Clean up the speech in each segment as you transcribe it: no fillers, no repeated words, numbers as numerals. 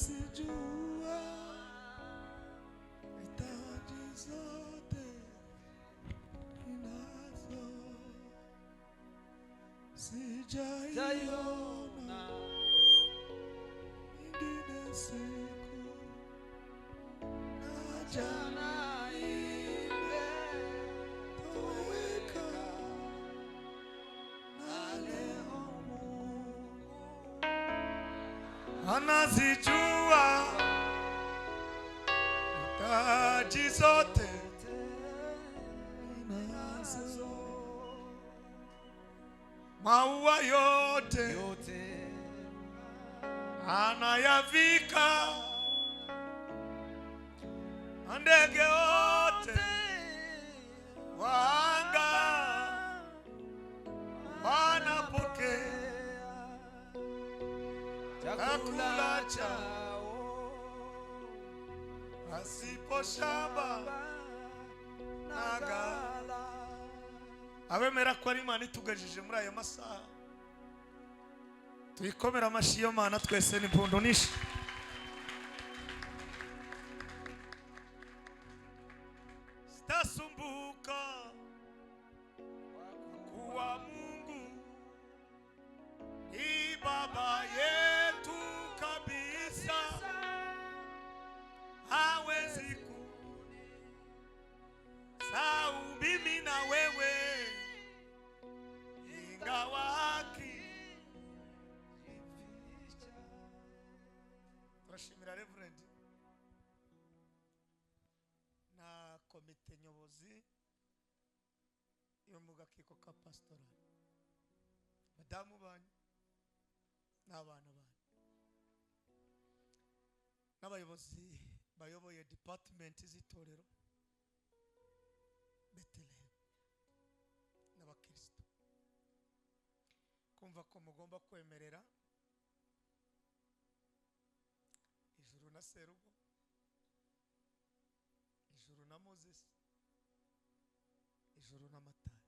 sijua hitaji zote ninazo, sijaiona ingine siku na jana ile toweka na leo Mungu anazijua hitaji zote ninazo, maua yote anayavika, ndege wote wanga wanapokea chakula chao, asipo shamba na gala. Abemera ko ari Imana itugajije muri aya masaha, tuyikomera amashyi yo Mana twese n'impundu nishi. Sitasumbuka kuwa Mungu ni baba yetu kabisa, hawezi kusahau mimi na wewe, ingawa turashimira Reverend na komite nyobozi yo mu gakiko ka pastoral, madamu banyu n'abana banyu n'abayobozi bayoboye department z'itorero Bethlehem n'abakristo, kumva ko mugomba kwemerera ijuru na serugo, ijuru na Moses, ijuru na Matayo.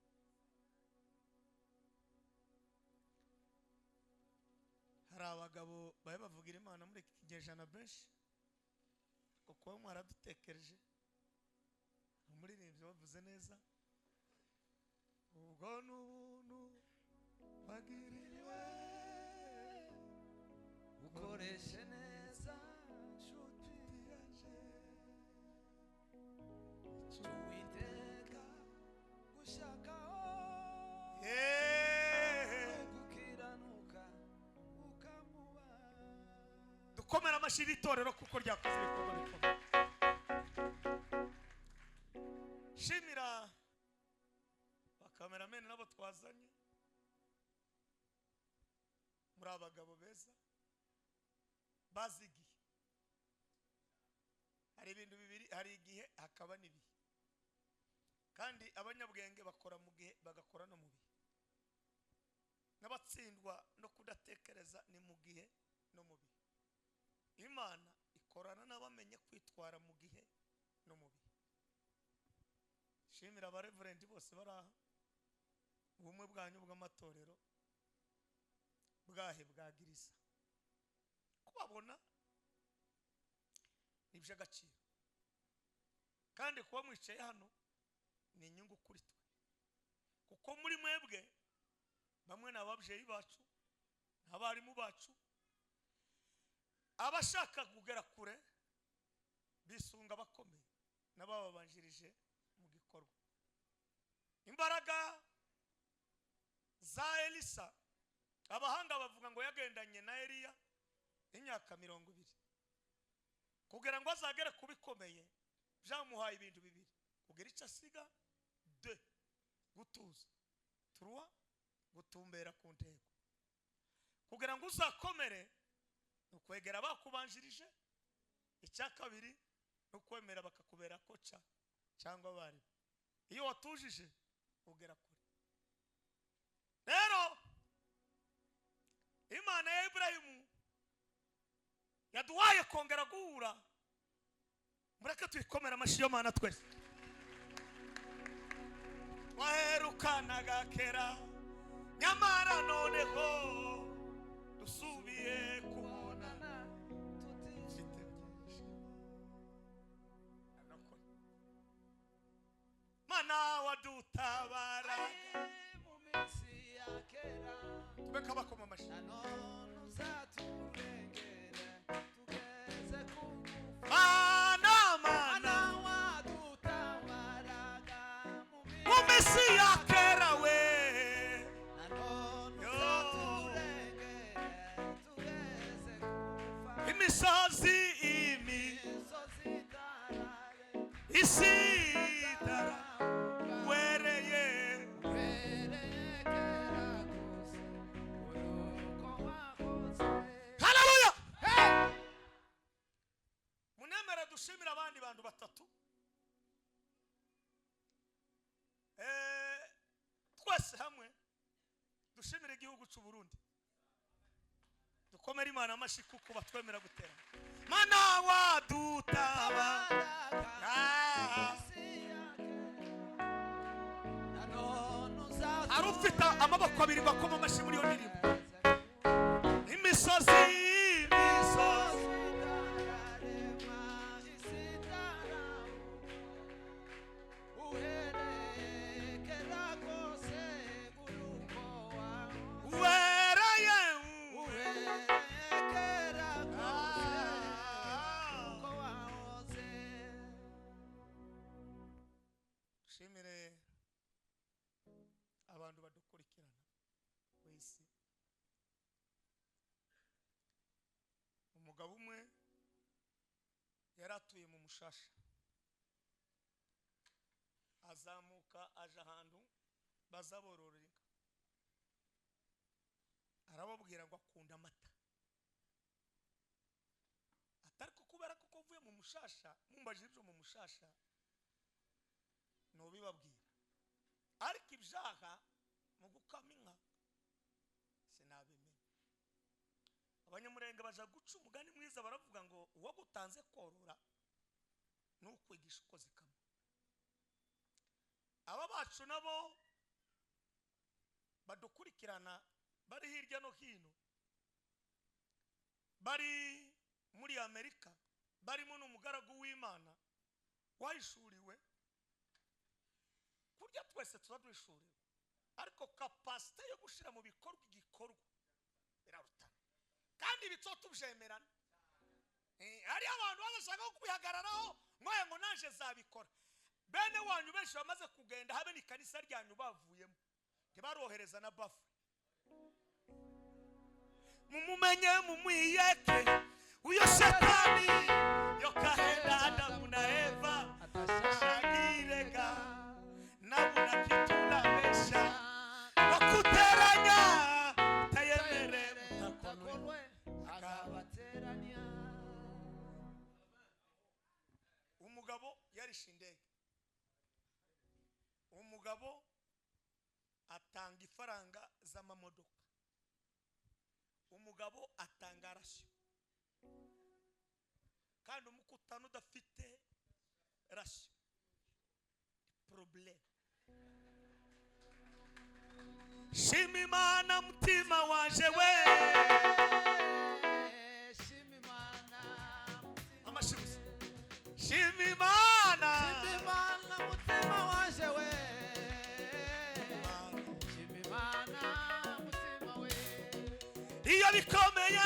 Hari abagabo baye bavugira Imana muri iki kinyejana benshi, kuko mwaradutekereje umuririmbyi wavuze neza, ubwo n'ubuntu bagiriwe ukoreshe neza nshuti yaje, Uwiteka gushakaho gukiranuka ukamuba. Dukomera amashyi itorero kuko ryakoze ibikorwa bikomeye. Shimira bakameramene nabo twazanye, muri abagabo beza bazigiye. Hari ibintu bibiri, hari igihe hakaba n'ibihe, kandi abanyabwenge bakora mu gihe bagakora no mu bihe, n'abatsindwa no kudatekereza ni mu gihe no mu bihe. Imana ikorana n'abamenye kwitwara mu gihe no mu bihe. Shimira abareverend bose baraha, ubumwe bwanyu bw'amatorero bwahe bwagiriza, kubabona nibyo agaciro, kandi kuba mwicaye hano ni inyungu kuri twe, kuko muri mwebwe bamwe n'ababyeyi bacu n'abarimu bacu, abashaka kugera kure bisunga bakomeye n'abababanjirije mu gikorwa. Imbaraga za Elisa, abahanga bavuga ngo yagendanye na Eliya imyaka 20 kugira ngo azagere kubikomeye. Byamuhaye ibintu bibiri: kugira icyo asiga, 2 gutuza, 3 gutumbera ku ntego. Kugira ngo uzakomere ukwegera bakubanjirije, icya kabiri ukwemera bakakubera koca cyangwa bari. Iyo watujije ugera kure. Rero Imana ya Ibrahimu yaduhaye kongera guhura, mureke tuyikomera amashyi yo Mana twese. Waherukanaga kera, nyamara noneho dusubiye kubonana wadutabara mu minsi ya kera tubeka bakoma amashi nanone uzaturengere tugeze ku mana mana wadutabaraga mu minsi ya kera we nanone uzaturengere tugeze ku imisozi isi wereye haleluya munemere dushimira abandi bantu batatu twese hamwe dushimira igihugu cy'u Burundi dukomere Imana amashi kuko batwemera gutera mana wadutabara hari ufite amaboko abiri bakoma amashi muri iyo ndirimbo imisozi shimire abantu badukurikirana wese umugabo umwe yaratuye mu Mushasha azamuka aje ahantu bazabororera inka arababwira ngo akunda amata atari ko kubera ko uvuye mu Mushasha mumbajije ibyo mu Mushasha nubibabwira ariko ibyaha mu gukama inka sinabimenya abanyamurenge baje guca umugani mwiza baravuga ngo uwo gutanze korora n'ukwigisha uko zikama aba bacu nabo badukurikirana bari hirya no hino bari muri Amerika barimo n'umugaragu w'Imana wayishuriwe kurya twese tuzadwishurira ariko kapasite yo gushira mu bikorwa igikorwa birarutana kandi bitso tubyemerana ari abantu bazashaka kubihagararaho ngo naje zabikora bene wanyu benshi bamaze kugenda habe ni kanisa ryanyu bavuyemo ntibarohereza na bafu mumumenye mumwiyeke uyo shetani yo kahenda Adamu na Eva atashagirega nabuna kitula mesha wakuteranya tayemere mutakolwe akabateranya umugabo yarishindege umugabo atanga ifaranga z'amamodoka umugabo atanga rasyo kandi umukutano udafite rasyo problem shima Imana mutima wanje we shima Imana amashibuzi shima Imana mutima wanje we shima Imana mutima we iyo bikomeye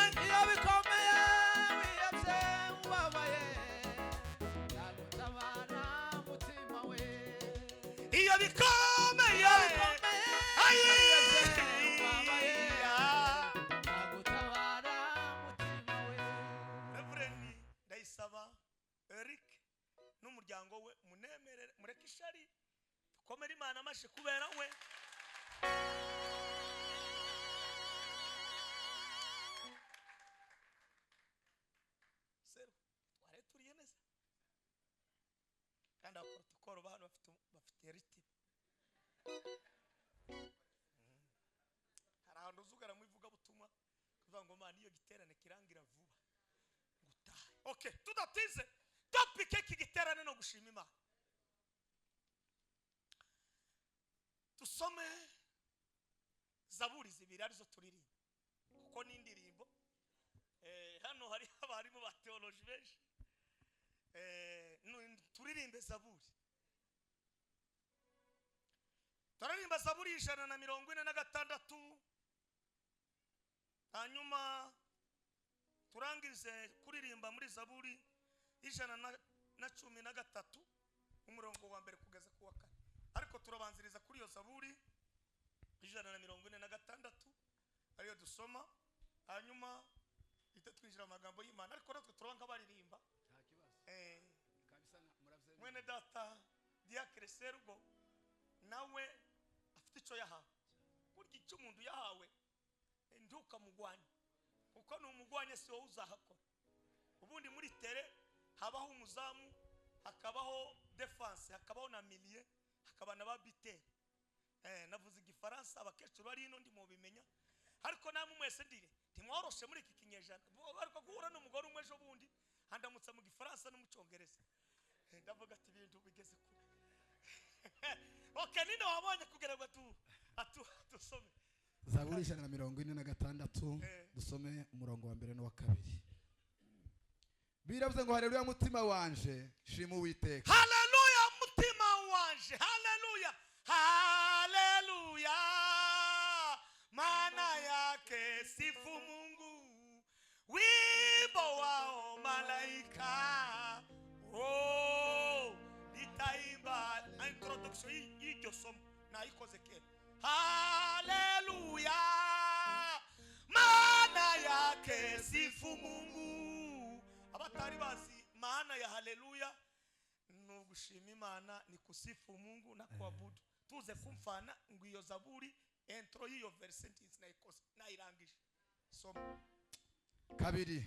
wiyabye ubabaye yagutabara mutima we iyo bikomeye ndayisaba Eric n'umuryango we munemerere mureke ishari dukomere Imana amashi kubera we tware turiye neza kandi protocol abantu bafite riti hari ahantu uzugara mu ivuga butumwa kuvuga ngo Mana iyo giterane kirangira vuba gutaha okay tudatize topic iki giterane no gushima Imana tusome zaburi zibiri arizo turirimba kuko n'indirimbo hano hari abarimu ba theology benshi turirimbe zaburi turarimba zaburi 146 hanyuma turangize kuririmba muri zaburi 113 umurongo wa mbere kugeza ku wa 4 ariko turabanziriza kuri iyo zaburi 146 ariyo dusoma hanyuma twinjira amagambo y'Imana ariko natwe turanga baririmba mwene data Diakre Serugo nawe afite icyo yahawe kurya icyo umuntu yahawe ntukamugwanya kuko n'umugwanya si wowe uzahakora ubundi muri tere habaho umuzamu hakabaho defense hakabaho na milieu hakaba na babiteri navuze igifaransa abakecuru ari ino ndi mu bimenya ariko namwe mwese ndire timworoshe muri iki kinyejana ariko guhura n'umugore umwe ejo bundi handamutsa mu gifaransa no mu cyongereza ndavuga ati ibintu bigeze kure okay ninde wabonye kugeragwa tusome Zaburi 146 dusome umurongo wa mbere no wa kabiri. Biravuze ngo haleluya mutima wanje shima Uwiteka. Haleluya mutima wanje. Haleluya. Haleluya. Maana yake sifu Mungu. Wimbo wao malaika. Oh, nitaimba introduction hii somo na ikoze kera. Haleluya. Maana yake sifu Mungu. Abatari bazi maana ya haleluya no gushima Imana ni kusifu Mungu na kuabudu. Tuze kumfana ngwiyo zaburi intro hiyo verse na ikoze na irangije. Soma. Kabiri.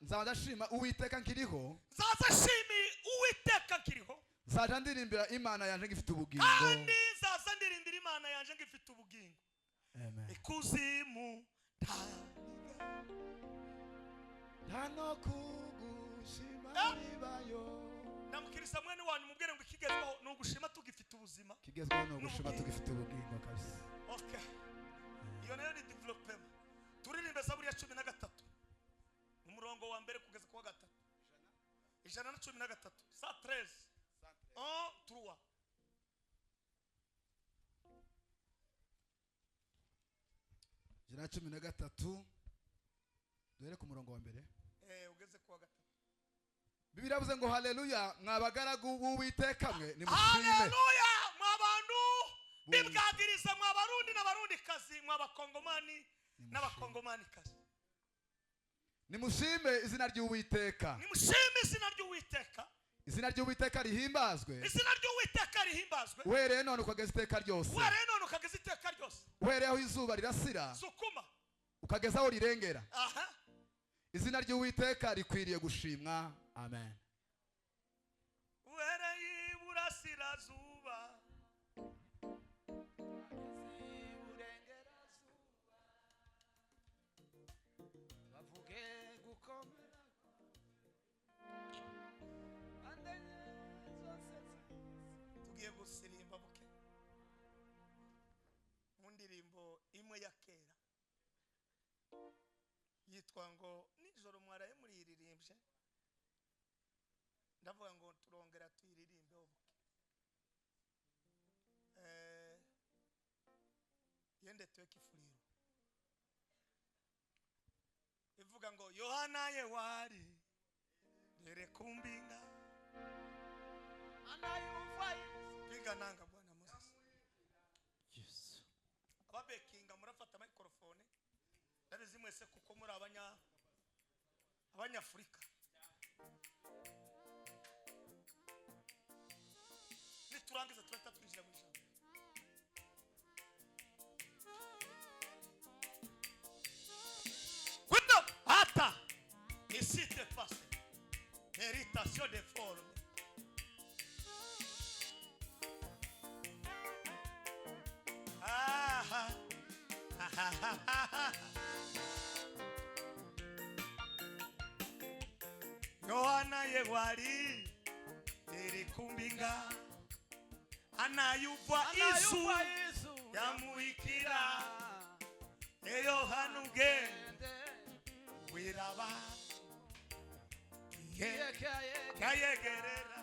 Nzadashima Uwiteka nkiriho. Nzadashimi Uwiteka nkiriho. Nzaja ndirimbira Imana yanje ngifite ubugingo. Kandi nzaza ndirimbira Imana yanje ngifite ubugingo. Amen. Ikuzimu Hano kugushima nibayo. Namukirisa mwene wanyu mubwire ngo ikigezweho no gushima tugifite ubuzima. Kigezweho no gushima tugifite ubugingo kabisa. Okay. Iyo nayo ni development. Turirimbe zaburi ya 13. Umurongo wa mbere kugeza ku wa 3. 113. Sa 13. 1 3. 13. Dore ku murongo wa mbere. Ugeze ku wa 3. Bibiri yavuze ngo haleluya mwabagaragu b'Uwiteka mwe nimushime. Haleluya mwabantu bibwagiriza mwabarundi n'abarundi kazi mwabakongomani n'abakongomani kazi. Nimushime izina ry'Uwiteka. Nimushime izina ry'Uwiteka. Izina ry'Uwiteka rihimbazwe. Izina ry'Uwiteka rihimbazwe. Uhereye none ukageza iteka ryose. Uhereye none ukageza iteka ryose. Uhereye aho izuba rirasira. Sukuma. Ukageza aho rirengera. Aha. Izina ry'Uwiteka rikwiriye gushimwa. Amen. Uhereye iburasirazuba. Bavuge gukomera. Tugiye gusirimba buke. Mu ndirimbo imwe ya kera. Yitwa ngo nijoro mwaraye muriririmbye. Ndavuga ngo turongera tuyiririmbe obuke. Yende twekifuriro. Ivuga ngo Yohana ye wari dere kumbinga. Anayumva Pinga nanga Bwana Moses. Yes. Ababekinga murafata microphone. Ndabizi mwese kuko muri abanyafrika. Niturangiza turata twinjira mu ijambo. Kwito hata ici te passe. Héritation des formes. Yohana ye wari dere kumbinga. Anayumva Yesu yamuhikira. Yohana ugende wiraba. Kayegerera.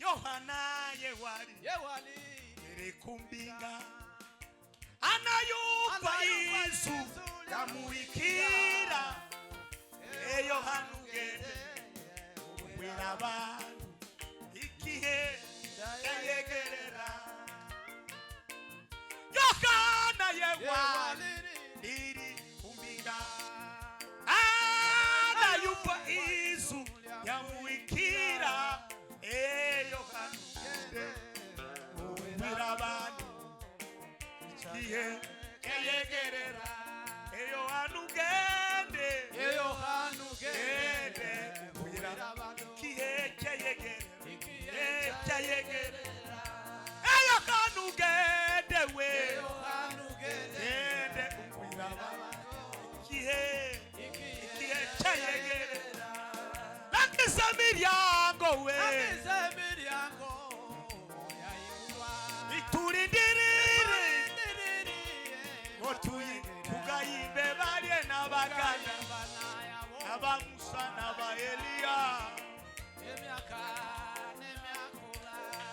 Yohana yewali yewali erikumbinga anayumva Yesu yamurikira Yohana ugende ubwira abantu igihe yayegerera Yohana yewali erikumbinga anayumva Yesu yamurikira Yohana ugende ubwira abantu igihe yayegerera Yohana ugende Yohana ugende ubwira abantu igihe yayegerera yayegerera Yohana ugende we Yohana ugende ubwira abantu igihe yayegerera nakiza miryango we iturindirire tugayimbe barye n'abagana n'abamusa n'aba Eliya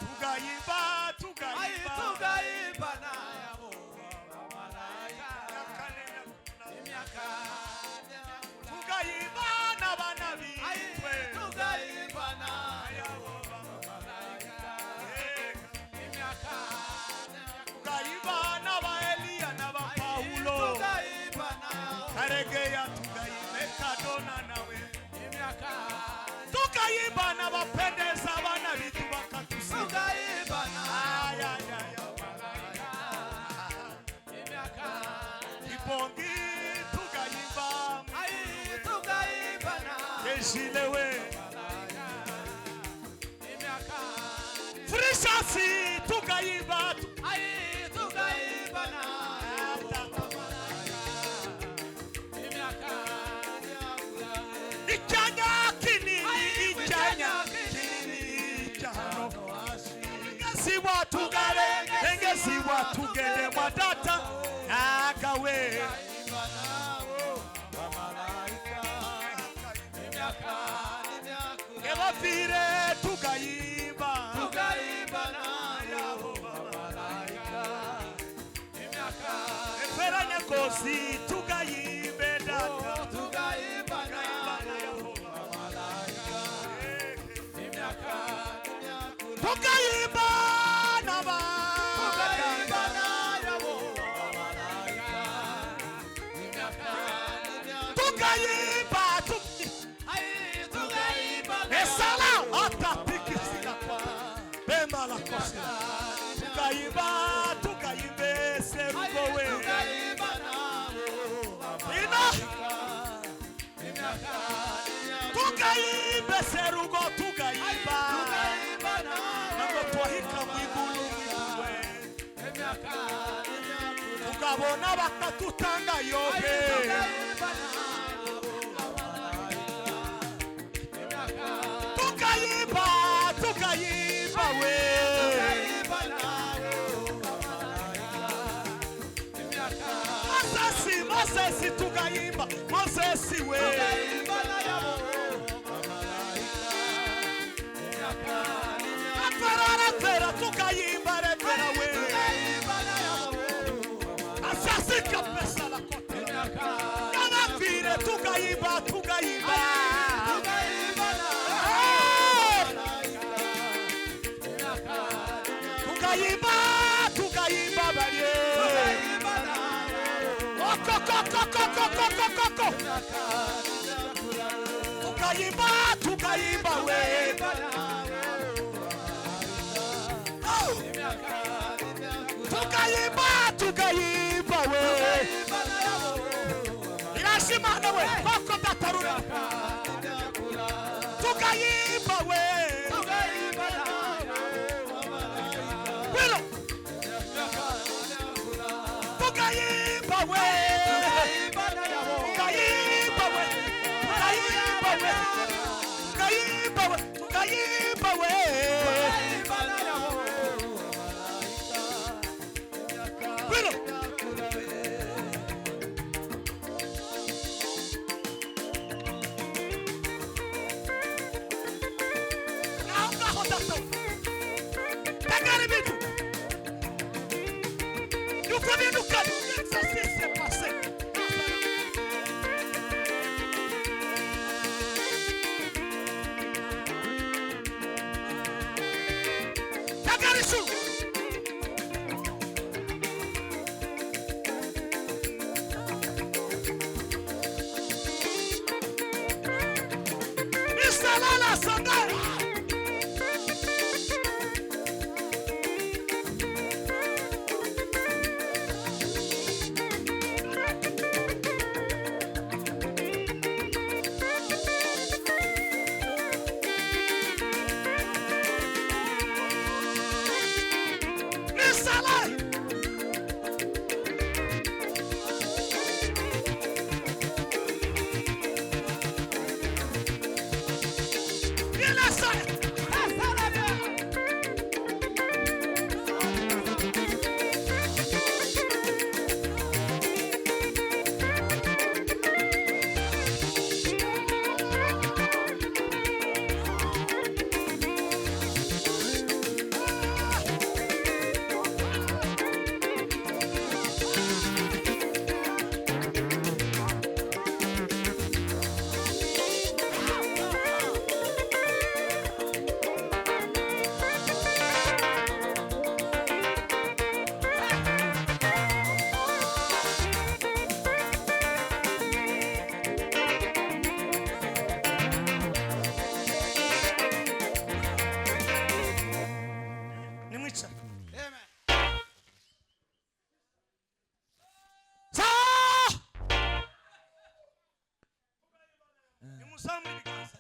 tugayimba tugayimba n'abana bitwe tugayimba n'aba Eliya n'aba Paulo karegeya tugayimbe kadona nawe tugayimba n'abapendeza abana bitu bakatusiga ibongi tugayimba yeshilewe frishasi tugayimba icyanya kinini cyano engezi watugere mwa data agawe ebafire tugayimba eferanya kosi tugayimbe data tugayimba esala atapikisika kwa bemba la kosi tugayimbe seruko we tugayimbe seruko tugayimba nako twahika mwigulu we tukabona bakatutanga yobe tugayimba we Moses tugayimba Moses we Atara tugayimba repera we asasika pesa la kote yana vile tugayimba tugayimba bale tugayimba we tugayimba we irashimana we koko datarura tugayimba we Willo tugayimba we tugayimba we Willo Now,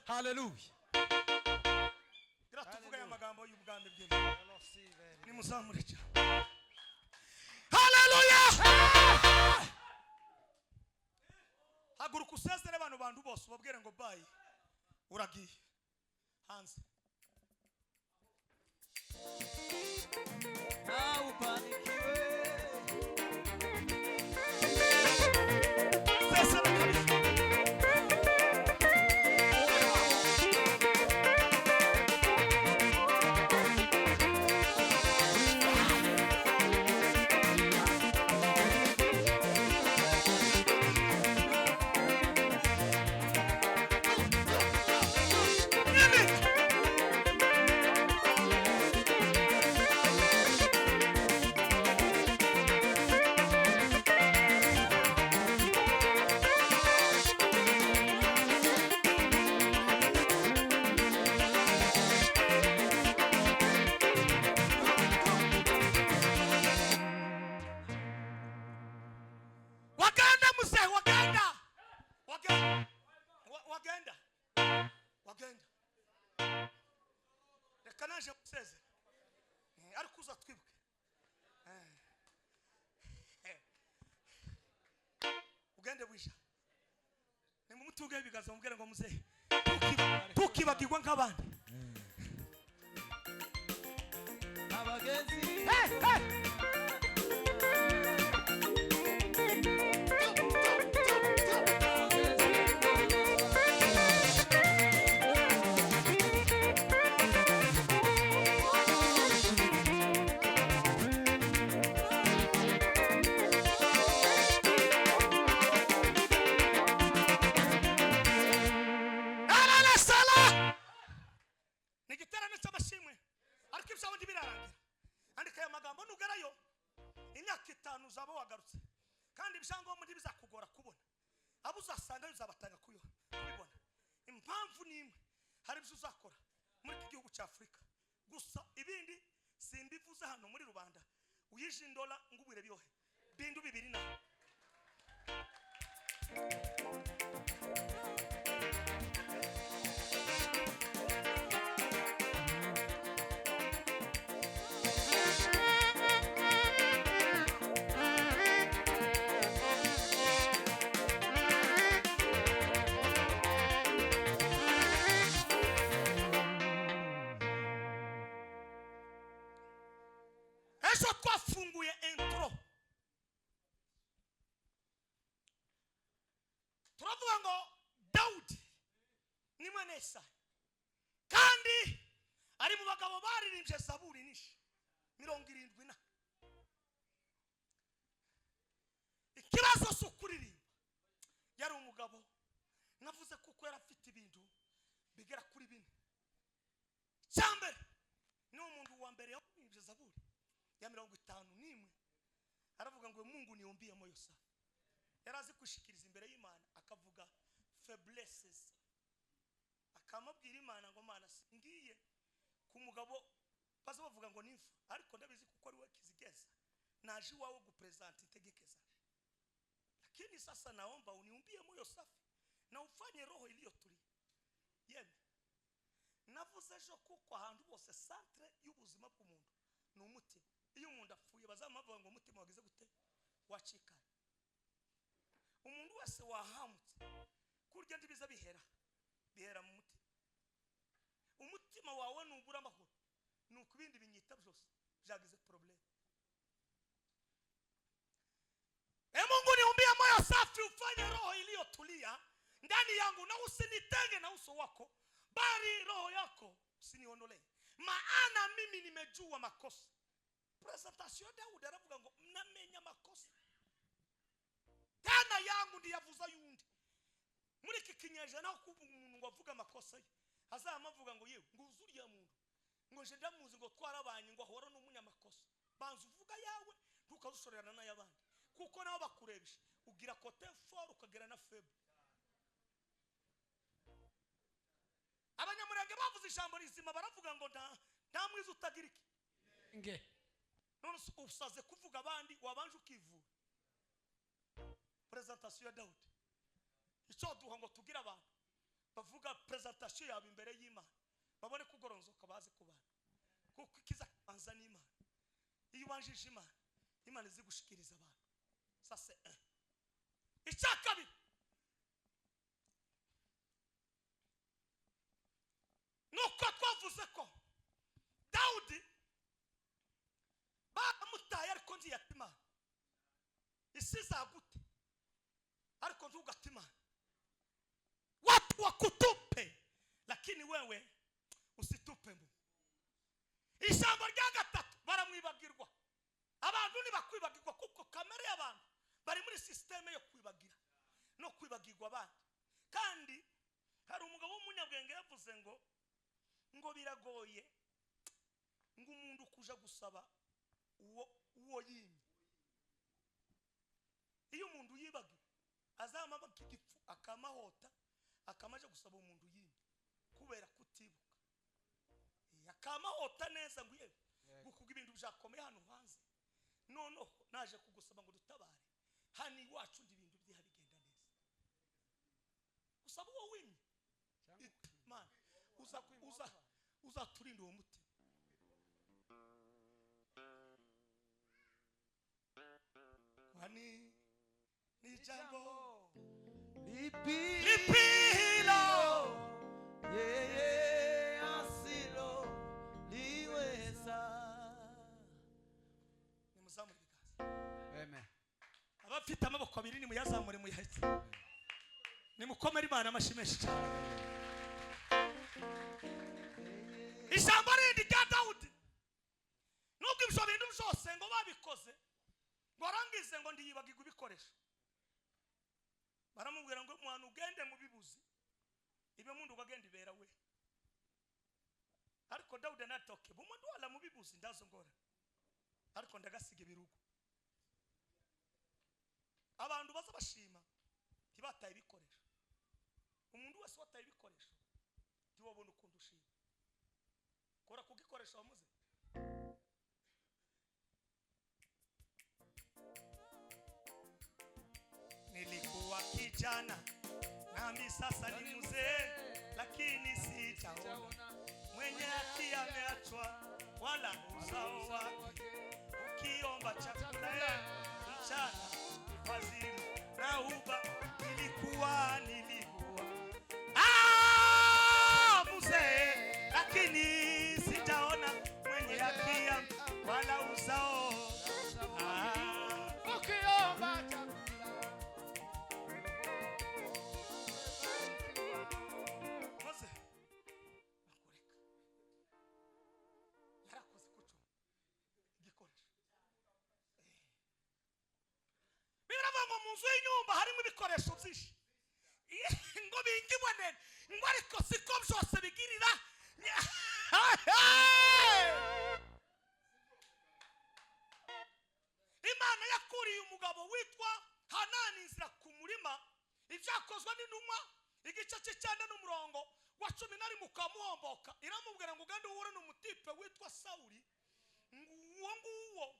Hallelujah. Gratuvuga ya magambo y'ubwami bw'Imana. Ni muzamure cyane. Hallelujah. Haguruka usezere abantu bose ubabwire ngo bye. Uragiye. Hanze. Wagenda. Reka naje museze. Ariko uza twibuke. Ugende bwisha. Ni mu mutuge ibigaza mubwire ngo muzehe. Tukibagirwa nk'abandi. Abagenzi. Uzaba wagarutse kandi ibishango muri bizakugora kubona abuzasanga bizabatanga kubibona impamvu nimwe hari byo uzakora muri iki gihugu cya Afrika gusa ibindi simbivuze hano muri rubanda uyije $1 ngubwire byohe bindu bibiri na twafunguye intro turavuga ngo Daudi ni mwene Yesaya kandi ari mu bagabo baririmbye Zaburi nyinshi 70 si ukuririmba. Yari umugabo navuze kuko yari afite ibintu bigera kuri bine. Cyambere ni umuntu wa mbere yakwinjiza Zaburi ya 51 aravuga ngo Mungu niumbie moyo safi. Yarazi kushikiriza imbere y'Imana akavuga faiblesses, akamabwira Imana ngo Mana singiye ku mugabo baza bavuga ngo nimfa, ariko ndabizi kuko ari we kizigeza naje wawe gupresent itegekeza. Lakini sasa naomba uniumbie moyo safi na ufanye roho iliyotulia. Yeme navuze ejo kuko ahantu bose centre y'ubuzima bw'umuntu ni umutima. Iyo umuntu apfuye bazamavuga ngo umutima wagize gute wacikana. Umuntu wese wahamutse kurya ndibiza bihera mu mutima. Umutima wawe nubura amahoro nuko ibindi binyita byose byagize problem. Mungu niumbie moyo safi ufanye roho iliyotulia ndani yangu na usinitenge na uso wako bali roho yako usiniondolee. Maana mimi nimejua makosa. Presentation Daudi aravuga ngo mnamenya makosa. Tana yangu ndiyavuza yundi. Muri iki kinyejana kuvuga umuntu ngo avuga makosa ye. Azamavuga ngo yewe ngo uzuriya muntu. Ngo je ndamuzi ngo twarabanye ngo ahora n'umunyamakosa. Banza uvuga yawe ntukazushorerana n'ayabandi. Kuko naho bakurebisha ugira kote fort ukagera na faible. Abanyamurenge bavuze ijambo rizima baravuga ngo nta mwiza utagira iki nge. None usaze kuvuga abandi wabanje ukivura. Presentation ya Daudi icyo duha ngo tugira abantu bavuga presentation yawe imbere y'Imana babone kugoronzoka bazi kubana kuko ikiza kanza n'Imana. Iyo banjije Imana izi gushikiriza abantu. Sasa icyakabi nuko twavuze ko Daudi baramutaye ariko nzi yatima isi zagute ariko ntugatima watu wakutupe lakini wewe usitupe mu. Ijambo rya gatatu baramwibagirwa. Abantu ni bakwibagirwa kuko kamere y'abantu bari muri systeme yo kwibagira no kwibagirwa abandi. Kandi hari umugabo w'umunyabwenge yavuze ngo biragoye ngo umuntu kuja gusaba uwo yimye. Iyo umuntu yibagira azamaba kigipfu akamahota akamaje gusaba umuntu yimye kubera kutibuka. Akamahota neza ngo yewe gukuga ibintu byakomeye hano hanze. Noneho naje kugusaba ngo dutabare hani wacu ndi ibintu byiha bigenda neza. Usaba uwo wimye man uza turinde uwo mutima. Hani ni jambo lipilo yeye asilo liweza. Nimuzamure bikaza. Amen. Abafite amaboko abiri ni muyazamure muyahetse. Nimukomere Imana amashimeshi cyane. Ijambo rindi rya Daudi nubwo ibyo bintu byose ngo babikoze ngo arangize ngo ndiyibagirwa ibikoresho. Baramubwira ngo mwana ugende mu bibuzi ibe mundu ukagenda ibera we. Ariko Daudi natoke bumundu wala mu bibuzi ndazo ngora ariko ndagasiga ibirugo. Abantu baza bashima tibataye ibikoresho. Umuntu wese wataye ibikoresho tiwabona ukuntu ushima. Kora kugikoresha wamuze. Nilikuwa kijana nami sasa ni mzee, lakini sitaona mwenye haki ameachwa wala uzao wake. Ukiomba chakula mchana fadhili na uba nilikuwa mzee, lakini sitaona mwenye haki wala uzao. Ukiomba baravuga ngo mu nzu y'inyumba harimo ibikoresho byinshi ngo bingibonere ngo ariko siko byose bigirira Imana yakuriye umugabo witwa Hanani inzira ku murima ibyakozwe n'intumwa igice cy'Icyenda n'umurongo wa 10 mukamuhomboka iramubwira ngo ugende uhure n'umutipe witwa Sawuli nguwo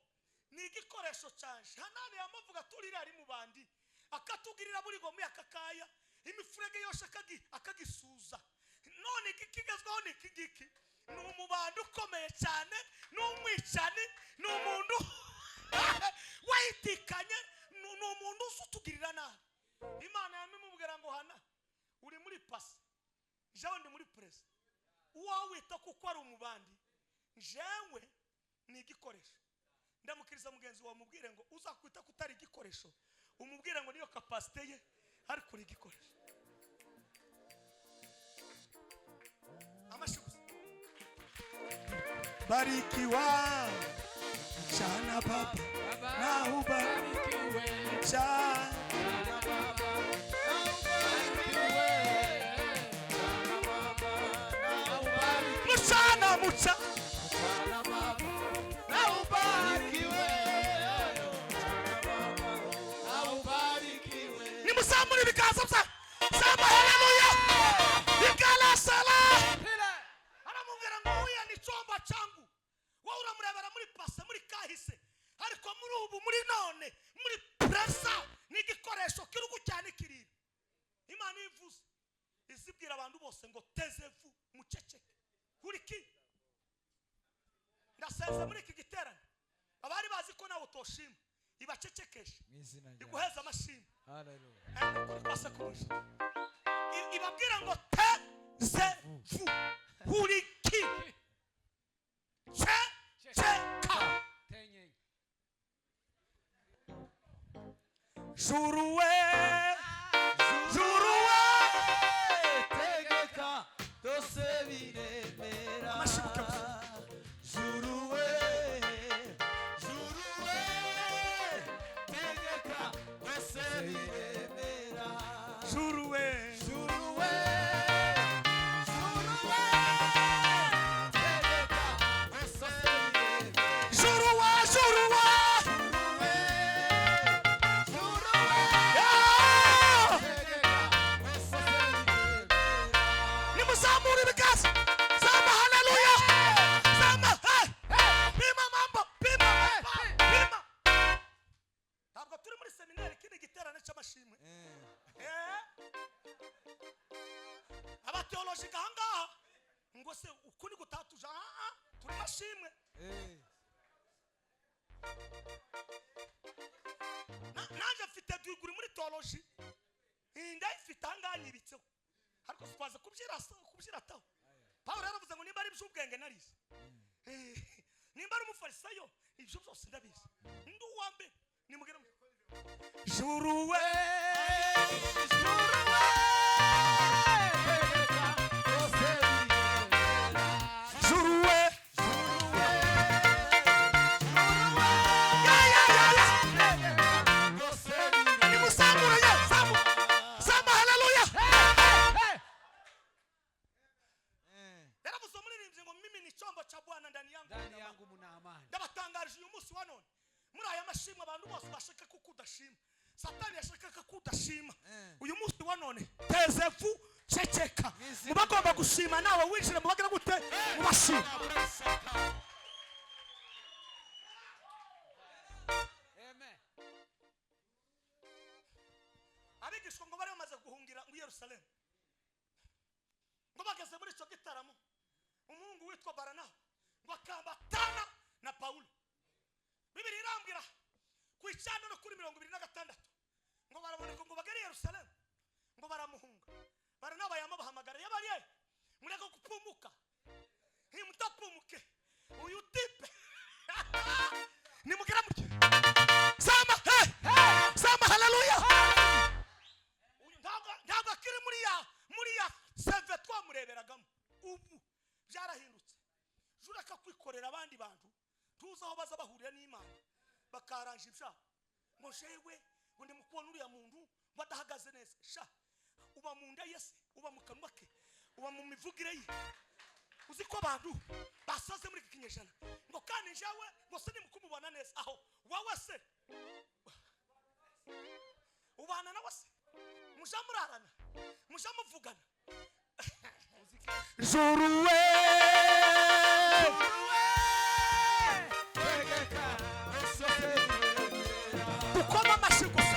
ni igikoresho cyanje. Hanani yamuvuga turira ari mu bandi akatugirira buri gomu yakakaya imifurege yose akagisuza none kigezweho ni kigiki ni umubandi ukomeye cyane n'umwicani n'umuntu wayitikanye n'umuntu usutugirira nabi. Imana yamubwira ngo Hana uri muri pasi jewe ndi muri press uwo wita kuko ari umubandi jewe ni igikoresho. Ndamukiriza mugenzi wawe mubwire ngo uzakwita kutari igikoresho umubwire ngo niyo capacity ye ari kuri igikoresho. Amashuzi barikiwa chana baba na ubarikiwe chana baba na ubarikiwe chana baba na ubarikiwe chana mucha chana baba na ubarikiwe chana baba na ubarikiwe. Ni musamuri bikaza bya sema haleluya ikala sala aramubwira ngo uya ni chomba changu wowe uramurebera muri pase muri kahise ariko muri ubu muri none muri pressa ni igikoresho kirugu cyane kirira. Imana ivuze izibwira abantu bose ngo tezevu muceceke kuriki ndasenze muri iki giterane abari bazi ko nawe utoshima ibacecekeshe iguheza amashimwe. Haleluya kwase kurusha ibabwira ngo tezevu kuriki cheka juruwe tegeka dose biremera juruwe tegeka dose biremera juruwe abateologika hangaha ngo se ukuni gutatuja turi mashimwe nanje mfite degree muri theology ndayifite anganyibitseho ariko twaza kubyira taho. Paulo yaravuze ngo nimba ari by'ubwenge narize nimba ari umufarisayo ibyo byose ndabizi ndi uwambe nimugera juruwe Satani yashaka kudashima uyu munsi wa none tezevu ceceka mubagomba gushima nawe winjire mubagira gute mubashima. Amen. Abigishwa ngo bari bamaze guhungira mu Yerusalemu ngo bageze muri cyo gitaramo umuhungu witwa Baranaba ngo akambatana na Paulo. Bibiri irambwira ku Icyenda no kuri 26 ngo baraboneka ngo bagere Yerusalemu ngo baramuhunga Baranaba yamabahamagara yabariye mureko kupumuka mutapumuke uyu tipe ni mugera muke sama haleluya ntabwo akiri muri ya seve twamureberagamo ubu byarahindutse juraka kwikorera abandi bantu tuzaho baza bahurira n'Imana bakaranje ibyaha ngo jewe undi mukubona uriya muntu badahagaze neza sha uba mu nda yese uba mu kanwa ke uba mu mivugire ye uzi ko abantu basaze muri kinyejana ngo kandi njawe ngo se nimukumubona neza aho wawe se ubana na wase mushamurarana mushamuvugana juruwe ukoma amashigusa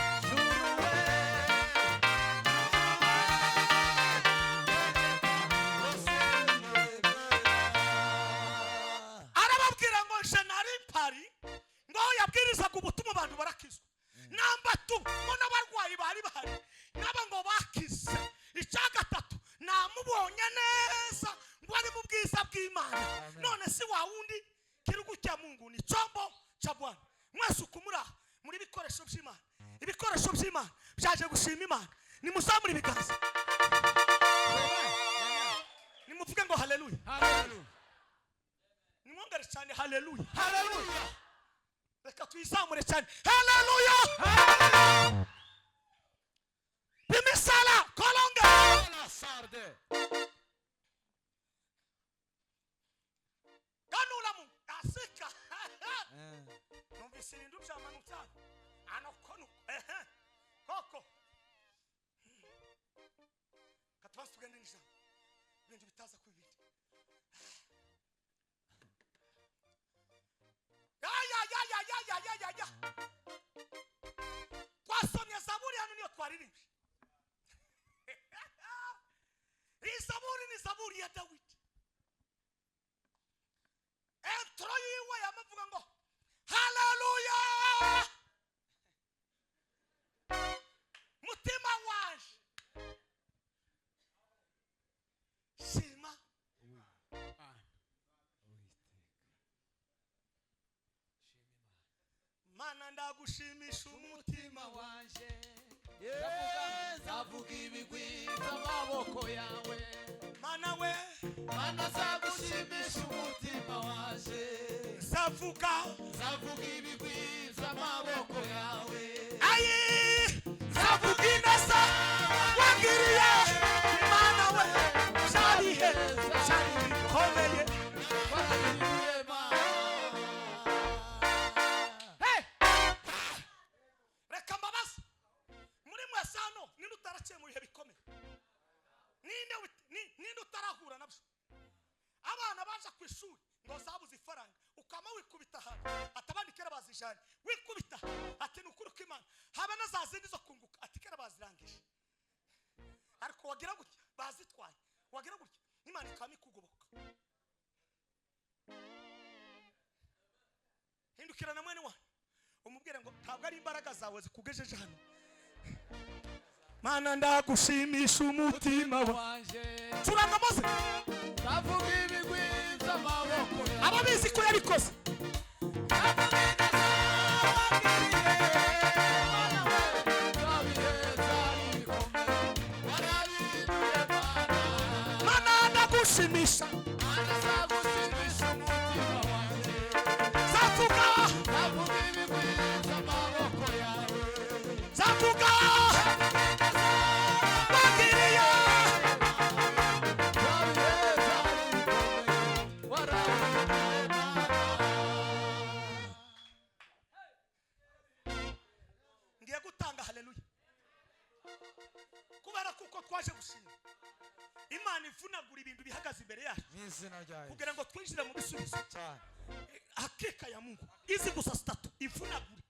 arababwira ngo jenari pari ngo yabwirizaga ubutumwa abantu barakizwa namba tu ngo n'abarwayi bari bahari naba ngo bakize icya gatatu namubonye neza ngo ari mu bwiza bw'Imana none si wa wundi kirugu cya Mungu ni chombo cha Bwana mwese ukumura muri bikoresho by'Imana ibikoresho by'Imana byaje gushima Imana nimuzamura ibiganza nimuvuge ngo haleluya haleluya nimwongere cyane haleluya haleluya reka tuyizamure cyane haleluya bimisala kolonga la sarde kanulamu asika numvise ibintu byamanutse ano kono koko katwasugende n'ijambo ibintu bitaza kwibindi ya twasomye zaburi hano niyo twaririmbye iyi zaburi ni zaburi ya Dawidi intro yiwe yamavuga ngo haleluya mutima wanje shima Mana ndagushimisha umutima wanje zavuga ibigwi by'amaboko yawe Mana we Mana zagushimisha umutima wanje zavuga ibigwi by'amaboko yawe ayi zavuga ineza wagiriye Mana we cyarihe cyari bikomeye ninde utarahura nabyo abana baje ku ishuri ngo zabuze ifaranga ukama wikubita hano atabandi kera bazijanye wikubita ati nukuri ko Imana haba na zazindi zo kunguka ati kera bazirangije ariko wagira gutya bazitwaye wagira gutya Imana ikami kugoboka hindukira na mwene wa umubwire ngo ntabwo ari imbaraga zawe zikugejeje hano Mana ndagushimisha umutima wanje turanga mose zavuga ibigwi by'amaboko ababizi ko yabikoze Mana ndagushimisha umutima wanje zavuga ibigwi by'amaboko yawe zavuga ngiye gutanga haleluya kubera kuko twaje gushima Imana ivunagura ibintu bihagaze imbere yacu n'izina ryayo kugira ngo twinjire mu bisubizo cyane hakika ya Mungu izi gusa statu ivunagure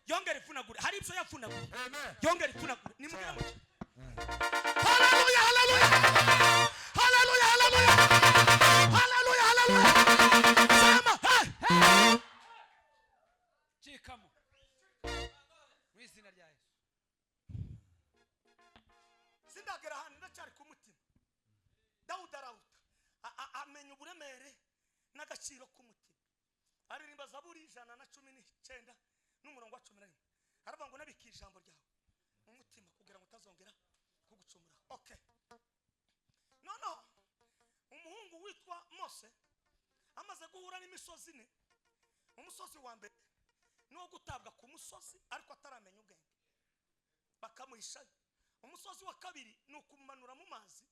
yongera ivunagure hari ibyo yavunagure yongera ivunagure ni mubwira muke haleluya haleluya haleluya haleluya haleluya haleluya sema hey chikamo n'izina rya Yesu sindagera hano ndacyari ku mutima Dawudi arawuta amenya uburemere n'agaciro k'umutima aririmba zaburi 119 n'umurongo wa 11 aravuga ngo nabiki ijambo ryawe mu mutima kugira ngo utazongera kugucumura okay no umuhungu witwa Mose amaze guhura n'imisozi umusozi wa mbere no gutabwa ku musozi ariko ataramenya ubwenge bamuhishayo. Umusozi wa kabiri ni ukumumanura mu mazi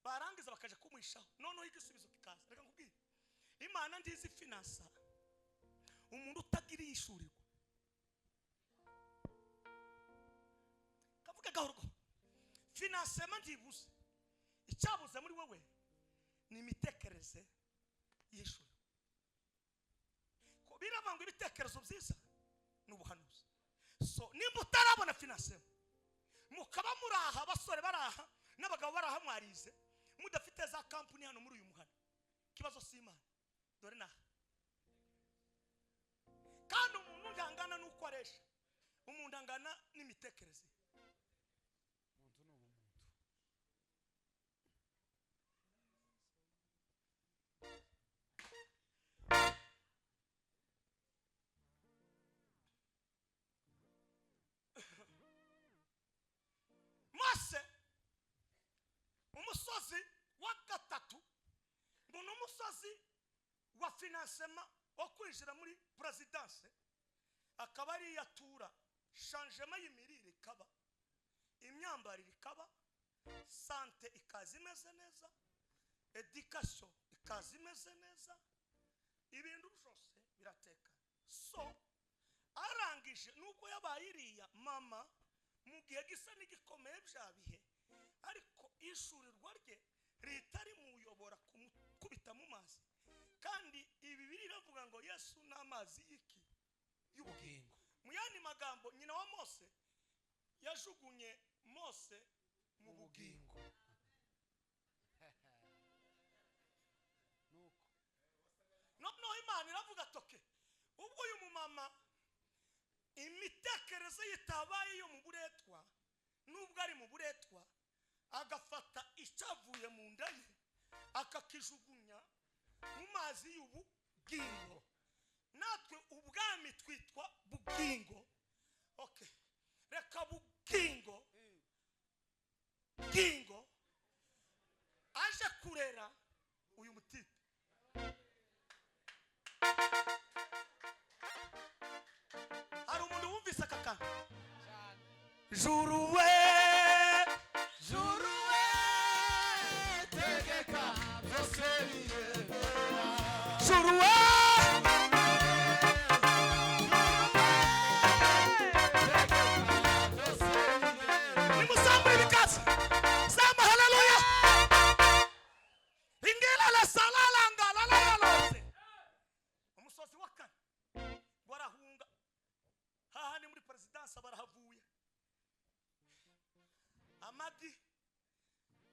barangiza bakaje kumuhishaho. Noneho igisubizo kikaza. Reka nkubwire, Imana ndizi finansa umuntu utagira yishurirwa. Kavuga gahoro, finansema ndibuze, icyabuze muri wowe ni imitekerereze yishurirwa. Ko birabanga ibitekerezo byiza n'ubuhanuzi. So nimba utarabona finansema, mukaba muraha abasore baraha n'abagabo baraha mwarize mudafite za kampani hano muri uyu muhana, kibazo si Imana. Dore naha kandi umuntu ngangana nuko aresha, umuntu angana n'imitekerereze. Mose umusozi wa gatatu ngo n'umusozi wa finansema wo kwinjira muri presidence, akaba ari yatura changement y'imirire ikaba, imyambarire ikaba, sante ikaza imeze neza, education ikaza imeze neza, ibintu byose birateka. So arangije nuko yabaye iriya mama mu gihe gisa n'igikomeye byabihe, ariko ishurirwa rye ritari muyobora kumukubita mu mazi. Kandi ibi biri ravuga ngo Yesu n'amazi y'iki y'ubugingo. Mu yandi magambo nyina wa Mose yajugunye Mose mu bugingo. No Imana iravuga toke, ubwo uyu mumama imitekerereze yitabaye yo mu buretwa, nubwo ari mu buretwa, agafata icyavuye mu nda ye akakijugunya mu mazi y'ubugingo. Natwe ubwami twitwa bugingo. Okay, reka bugingo aje kurera uyu mutipe. Hari umuntu wumvise aka kantu? Juru we tegeka byose bireba. Juru we nimusambure ibikazi. Samba haleluya. Ingela la salala ngala la yalose. Umusozi wa kane barahunga hahani muri presidence barahavuye. Amadi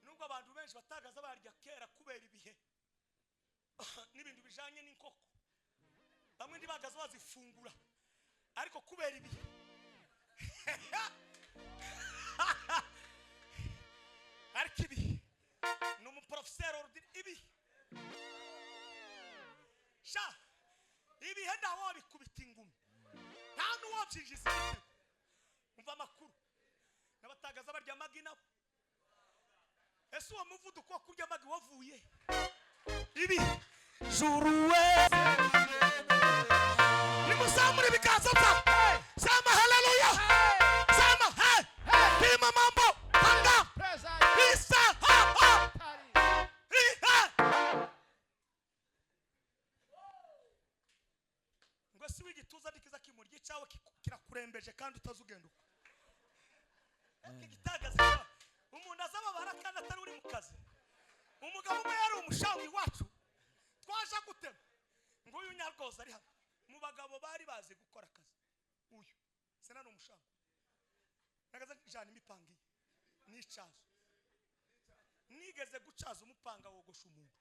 nubwo abantu benshi batagaza barya kera kubera ibihe n'ibintu bijanye n'inkoko, bamwe ndibagaza bazifungura ariko kubera ibihe ariko ibihe n'umuprofesseur ordine ibihe sha ibihe ndawo bikubita ingumi nta n'uwabyinjiza ibitego. Umva amakuru n'abatagaza barya amagi nabo. Ese uwo muvuduko wo kurya amagi wavuye ibi juru we nimusambure ibiganza bya sema haleluya. Sema hey pima mambo panga isa ha ngo si wigituza dikiza kimurye cyawe kirakurembeje kandi utazugenda uko. Igitagaza umuntu azaba barakana atari uri mu kazi. Umugabo umwe yari umushawi wacu twaje gutema ngo uyu nyarwoza ari hano mu bagabo bari bazi gukora akazi. Uyu sena no umushawi nagaza jana imipangiye nicazo nigeze gucaza umupanga wogosha umuntu.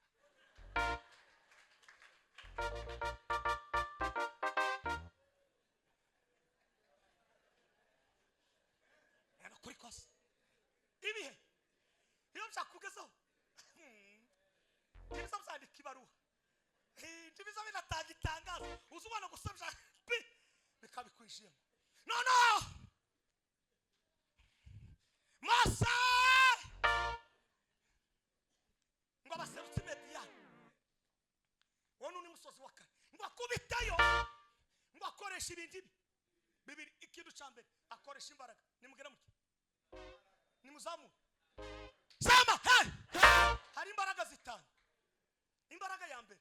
Kuri kosa ibihe iyo byakugezaho kibiza byandika ibaruha kibiza binatanga itangazo uzubona gusabya bikabikwishima. No Mose ngo abaserutse Mediyani wone ni musozi wa kane ngo akubitayo ngo akoresha ibindi bibiri. Ikintu cyambere akoresha imbaraga nimugera muke nimuzamu sema hey hari imbaraga zitanu. Imbaraga ya mbere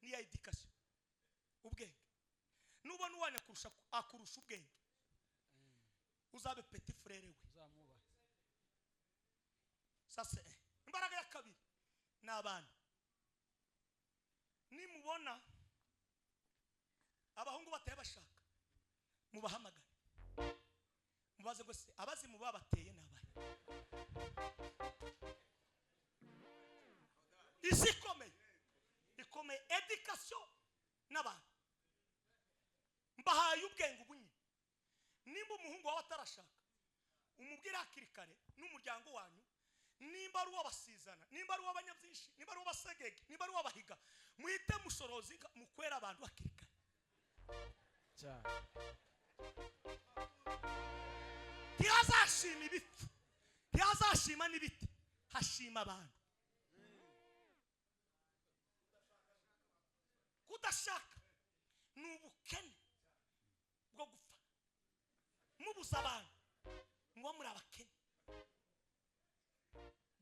ni ya education, ubwenge. Nubona uwanya akurusha ubwenge, uzabe petit frère we, uzamuba. sasa imbaraga ya kabiri ni abana. Nimubona abahungu bateye bashaka, mubahamagara mubaze ngo se abazi mubabateye nabaye. Isi ikomeye education n'abantu. Mbahaye ubwenge ubunyi. Nimba umuhungu wawe atarashaka, umubwira hakiri kare n'umuryango wanyu, nimba ari uw'abasizana, nimba ari uw'abanyabyinshi, nimba ari uw'abasegege, nimba ari uw'abahiga, muhite mushorozi mukwera abantu hakiri kare cyane. ntihazashima ibipfu, ntihazashima n'ibiti, hashima abantu. Kudashaka ni ubukene bwo gupfa, mubuza abantu ngo muri abakene.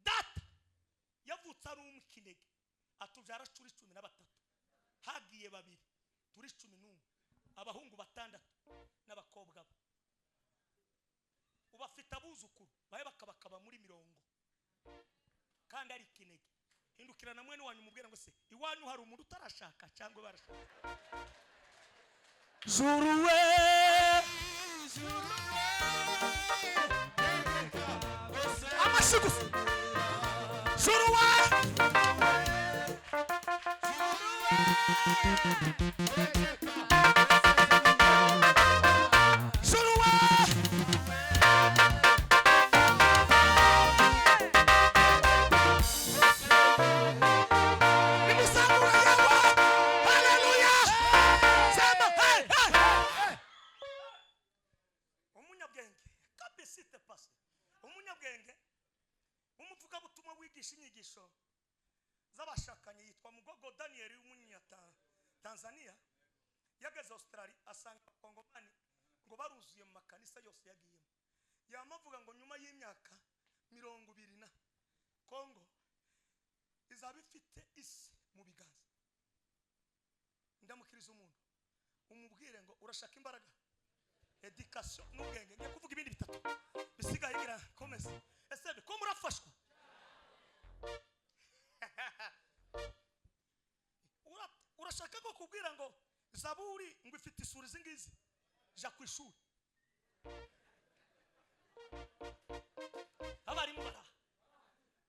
Data yavutse ari umukinege, atujara curi 13, hagiye babiri turi 11, abahungu 6 n'abakobwa bo. Ubafite abuzukuru baye bakabakaba muri 40, kandi ari kinege. Hindukirana mwene wanyu mubwira ngo se iwanyu hari umuntu utarashaka cyangwa barashaka. Juruwe amashigufu juruwe umunyabwenge umuvuga butumwa wigisha inyigisho z'abashakanye yitwa Mugogo Daniel w'umunyata Tanzania. Yageze Australia asanga Kongomani ngo baruzuye mu makanisa yose yagiyemo. Yamavuga ngo nyuma y'imyaka 20 Kongo izaba ifite isi mu biganza. Ndamukiriza umuntu umubwire ngo urashaka imbaraga, education n'ubwenge. Ngiye kuvuga ibindi bitatu bisigaye gira komeza. Ese ko murafashwa? Urashaka ko kubwira ngo Zaburi ngo ifite isura zingizi ja kwishuri. Abari mubara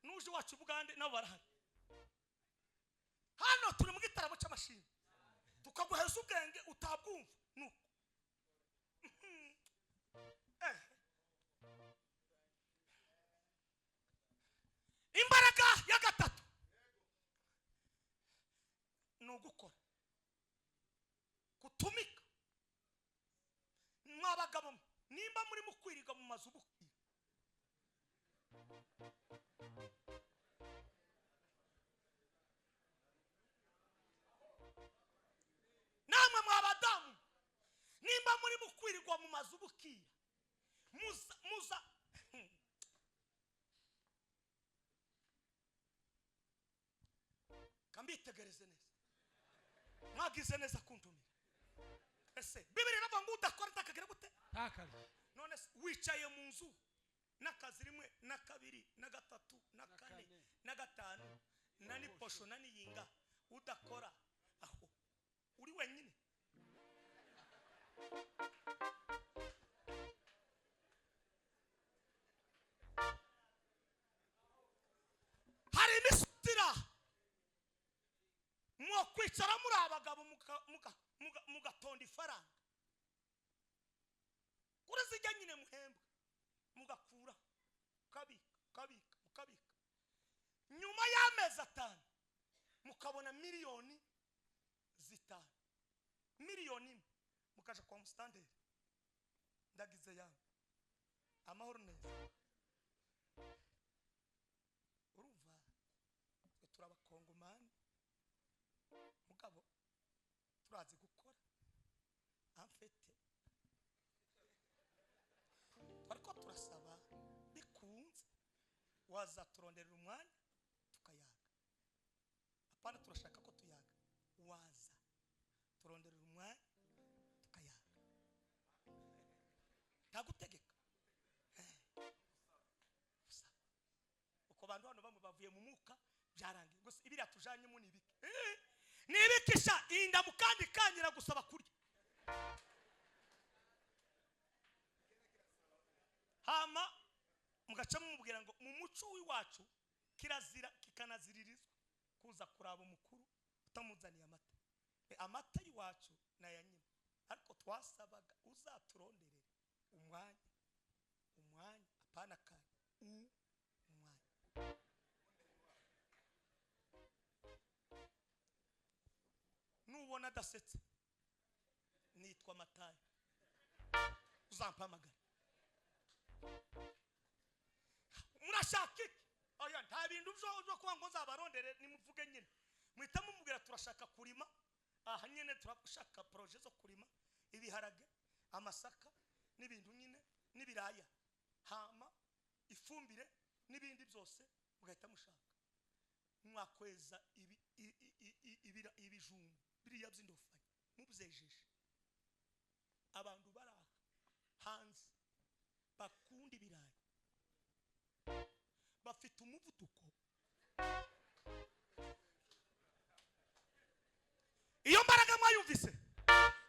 nuje wacu Bugande nabo barahari. Hano turi mu gitaramo cy'amashini, tukaguheza ubwenge utabwumva nuko. Imbaraga ya gatatu no gukora, kutumika. Mwabagabo nimba muri mukwiriga mu mazu bukira, namwe mwabadamu nimba muri mukwirirwa mu mazu bukira, muza kambitegereze neza, mwagize neza kuntumira. Ese Bibiri iravuga ngo udakora takagira gute? Takazi. None wicaye mu nzu n'akazi rimwe na kabiri na gatatu na kane na gatanu na ni posho na ni yinga, udakora aho uri wenyine. Hari imisitira mwo kwicara muri abagabo mugatonda ifaranga kuri zijya nyine muhembwa, mugakura kabika nyuma y'amezi 5 mukabona miliyoni 5, miliyoni 1 mukaja kwa mustandere. Ndagize yangu amahoro neza. Urumva twe turabakongomani mugabo turazi gukora amfete, bariko turasaba waza turonderera umwanya tukayaga. Apana turashaka ko tuyaga, waza turonderera umwanya tukayaga, ntagutegeka. Uko bantu hano bamwe bavuye mu muka byarangiye gusa ibiri tujanye mu nibiki nibikisha inda mukandi kanyira gusaba kurya. Hama mugaca mumubwira ngo mu muco w'iwacu kirazira kikanaziririzwa kuza kuraba umukuru utamuzaniye amata. Amata y'iwacu nayanyima, ariko twasabaga uzaturonderere umwanya apana kanya umwanya. Nubona dasetse nitwa Matayo, uzampamagara. Murashaka iki? Oya nta bintu byo kuba ngo zabarondere, nimuvuge nyine muhita mumubwira turashaka kurima. Aha nyine turashaka projet zo kurima ibiharage, amasaka n'ibintu nyine n'ibiraya, hama ifumbire n'ibindi byose mugahita mushaka. Mwakweza ibijumba biriya by'indofanya mubyejeje. Abantu baraha hanze bakunda ibirayi, bafite umuvuduko. Iyo mbaraga mwayumvise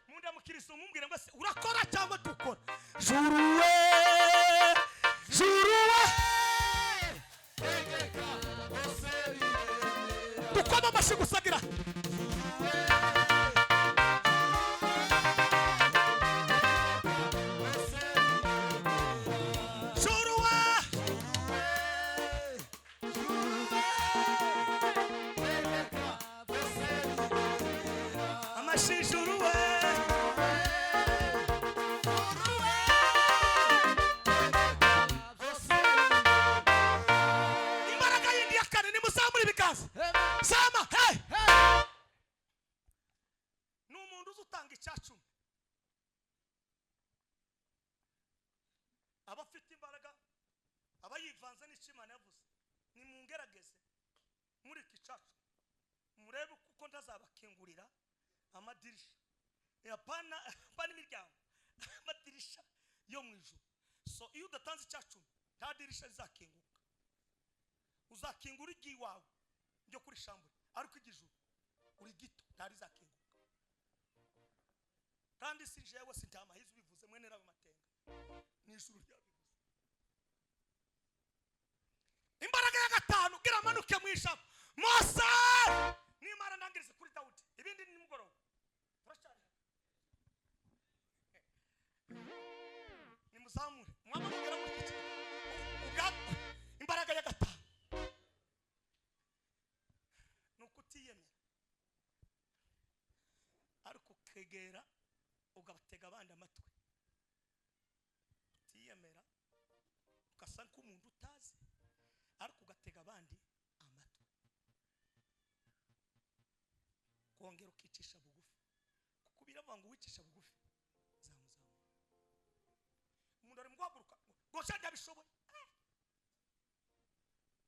munda mukiriso mumbwire ngo se urakora cyangwa dukora. Juruwe dukoma amashi gusagira. Abafite imbaraga abayivanze n'ikimana yavuze nimungerageze muri kicacu murebe kuko ndazabakingurira amadirisha yapana imiryango amadirisha yo mu ijuru. So iyo udatanze icyacu nta dirisha rizakinguka, uzakingura igiwawe ryo kuri shambure, ariko igijuru uri gito ntari zakinguka. Kandi si jewe sintamahize bivuze mwene rawe matenga n'ijuru ryabivuze. Imbaraga ya gatanu gira manuke mwisha Mose nimara ndangirize kuri Dawudi, ibindi ni mugoroba turashari. Nimuzamure mwaba mugera mu kici ugapo. Imbaraga ya gatanu nukutiyemera, ariko kegera ugabatega abandi amatwi. Utiyemera ukasa nk'umuntu utazi, ariko ugatega abandi amatwi. Kongera ukicisha bugufi, kuko biravuga ngo wicisha bugufi zamuzamura. Umuntu ari mguhaguruka ngo shanda bishoboye,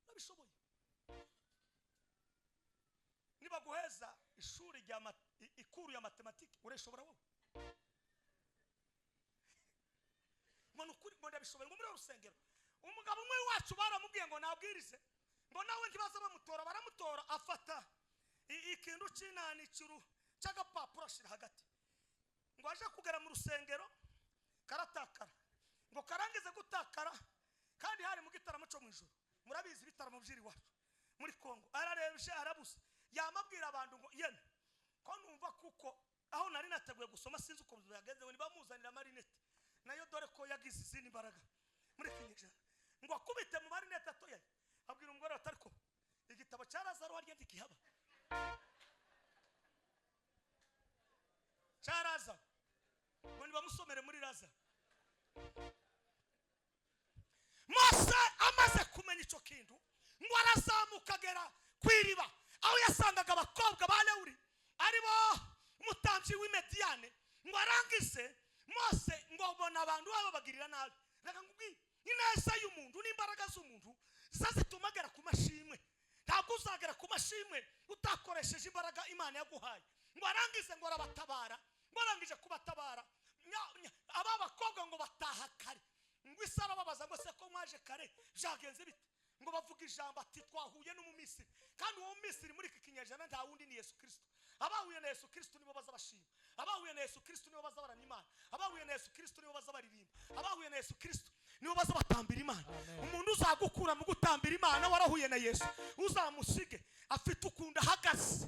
nabishoboye. Niba guheza ishuri rya ikuru ya matematike ureshobora wowe. Mwana ukuri ngo ndabishoboye ngo muri urusengero. Umugabo umwe wacu baramubwiye ngo nabwirize, ngo nawe ntibaza bamutora, baramutora afata ikintu cy'inani cy'agapapuro ashira hagati, ngo aje kugera mu rusengero karatakara, ngo karangize gutakara, kandi hari mu gitaramo cyo mu ijoro. Murabizi ibitaramo byiri wacu muri Kongo. Ararebye arabuze, yamabwira abantu ngo yene ko numva kuko aho nari nateguye gusoma sinzi uko byagenze, ngo nibamuzanira marinete nayo dore ko yagize izindi imbaraga muri kinyejana, ngo akubite mu marinete atoye. Abwira umugore ati ariko igitabo cya Lazaro warya ndikihaba cya Lazaro, ngo nibamusomere muri Lazaro. Mose amaze kumenya icyo kintu, ngo arazamuka agera kwiriba aho yasangaga abakobwa ba Lewuri aribo umutambyi w'Imediyane. Ngo arangize Mose ngo abona abantu babo bagirira nabi. Reka ngubwi ineza y'umuntu n'imbaraga z'umuntu zazituma ukoresheje imbaraga Imana yaguhaye ngo arangize ngo arabatabara ngo arangije kubatabara aba bakobwa ngo bataha kare ngo Isara babaza ngo se ko mwaje kare byagenze bite ngo bavuga ijambo ati twahuye no mu Misiri kandi uwo Misiri muri iki kinyejana nta wundi ni Yesu Kristo abahuye na Yesu Kristo nibo baza bashima abahuye na Yesu Kristo nibo baza baramya Imana abahuye na Yesu Kristo nibo baza baririmba abahuye na Yesu Kristo nibo baza batambira Imana umuntu uzagukura mu gutambira Imana warahuye na Yesu uzamusige afite ukunda hagaze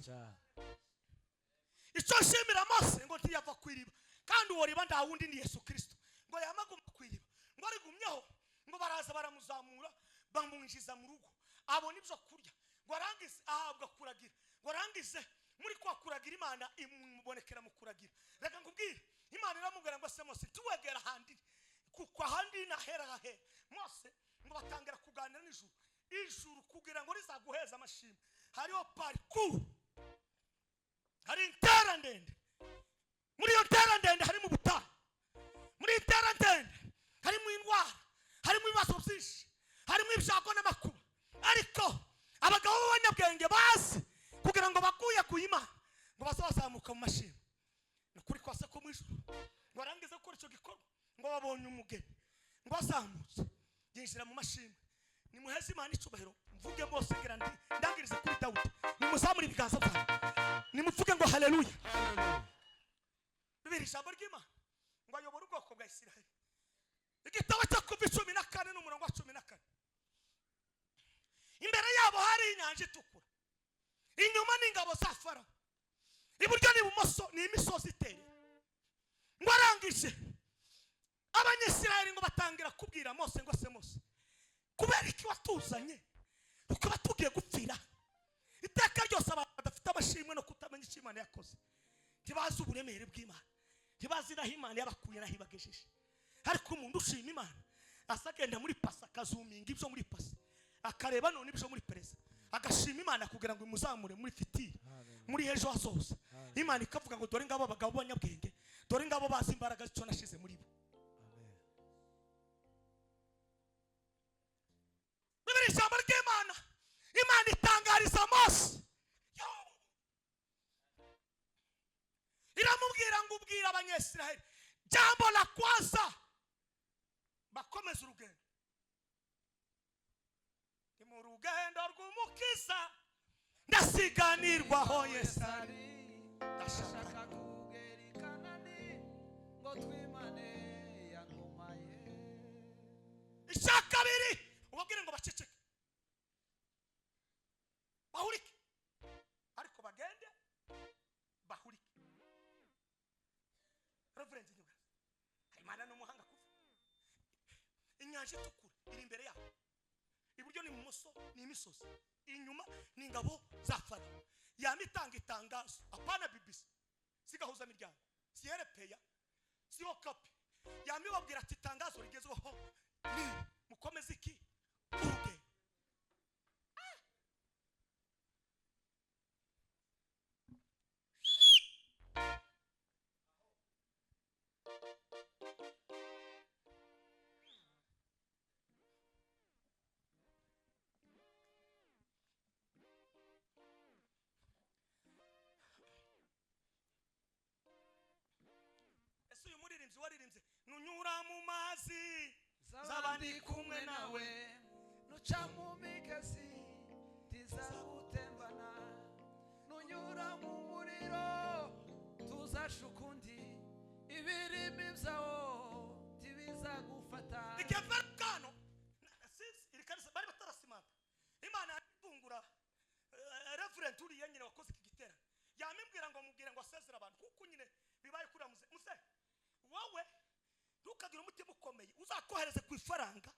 icyo shimira Mose ngo ntiyava kwiriba kandi uwo riba nta wundi ni Yesu Kristo ngo yamaguma kwiriba ngo arigumyeho ngo baraza baramuzamura bamunjiza mu rugo abona ibyo kurya ngo arangize ahabwa kuragira ngo arangize muri kwa kuragira Imana imubonekera mu kuragira reka ngubwire Imana iramubwira ngo se Mose tuwegera handi kuko handi nahera gahe Mose ngo batangira kuganira ijuru kugira ngo rizaguheza amashimwe hariho parcours hari intera ndende muri iyo ntera ndende harimo ubutaha muri intera ndende harimo indwara harimo ibibazo byinshi harimo ibyago n'amakuba ariko abagabo b'abanyabwenge bazi kugira ngo baguye ku Imana ngo bazazamuka mu mashimwe nukuri kwase ko mwijuru ngo arangize gukora icyo gikorwa ngo babonye umugeni ngo azamutse yinjira mu mashimwe nimuheze Imana icubahiro mvuge Mose ngira ndangirize kuri Dawudi nimuzamure ibiganza byanyu nimuvuge ngo haleluya bibiri ijambo ry'Imana ngo ayobora ubwoko bwa Isiraheli igitabo cyo kuva 14 n'umurongo wa 14 imbere yabo hari inyanja itukura inyuma n'ingabo za Farawo iburyo n'ibumoso ni imisozi iteye ngo arangije abanyisiraheli ngo batangira kubwira Mose ngo se Mose kubera iki watuzanye ukaba tugiye gupfira iteka ryose abantu badafite amashimwe no kutamenya icyo Imana yakoze ntibazi uburemere bw'Imana ntibazi naho Imana yabakuye naho ibagejeje ariko umuntu ushima Imana asagenda muri pasa akazuminga ibyo muri pasa akareba none ibyo muri pereza agashima Imana kugira ngo imuzamure muri fitiri muri ejo hazoza Imana ikavuga ngo dore ngabo abagabo b'abanyabwenge dore ngabo bazi imbaraga zicyo nashize muri bo bibiri ijambo ry'Imana Imana itangariza Mose iramubwira ngo ubwira abanyesiraheli jambo la kwanza bakomeza urugendo mu rugendo rw'umukiza ndasiganirwaho Yesu ndashaka kugera i Kanani ngo twimane yankomaye ishaka kabiri ubabwire ngo baceceke bahurike ariko bagende bahurike Reverend Nyuga Imana n'umuhanga kuva inyanja itukura iri imbere yabo iburyo ni mumoso ni imisozi inyuma ni ingabo za Farawo yamitanga itangazo apana BBC sigahuza miryango sierepeya siyo kapi yamibabwira ati itangazo rigezweho ni mukomeze iki uruge waririnze nunyura mu mazi zabandi kumwe nawe nuca mu migezi tizagutembana nunyura mu muriro tuzashukundi ibirimi byawo tibizagufata ikefano irikanisa bari batarasimata Imana itungura Reverend uriye nyine wakoze iki gitera yamimbwira ngo mubwire ngo asezera abantu kuko nyine bibaye kuri Muse wowe ntukagira umutima ukomeye uzakohereze ku ifaranga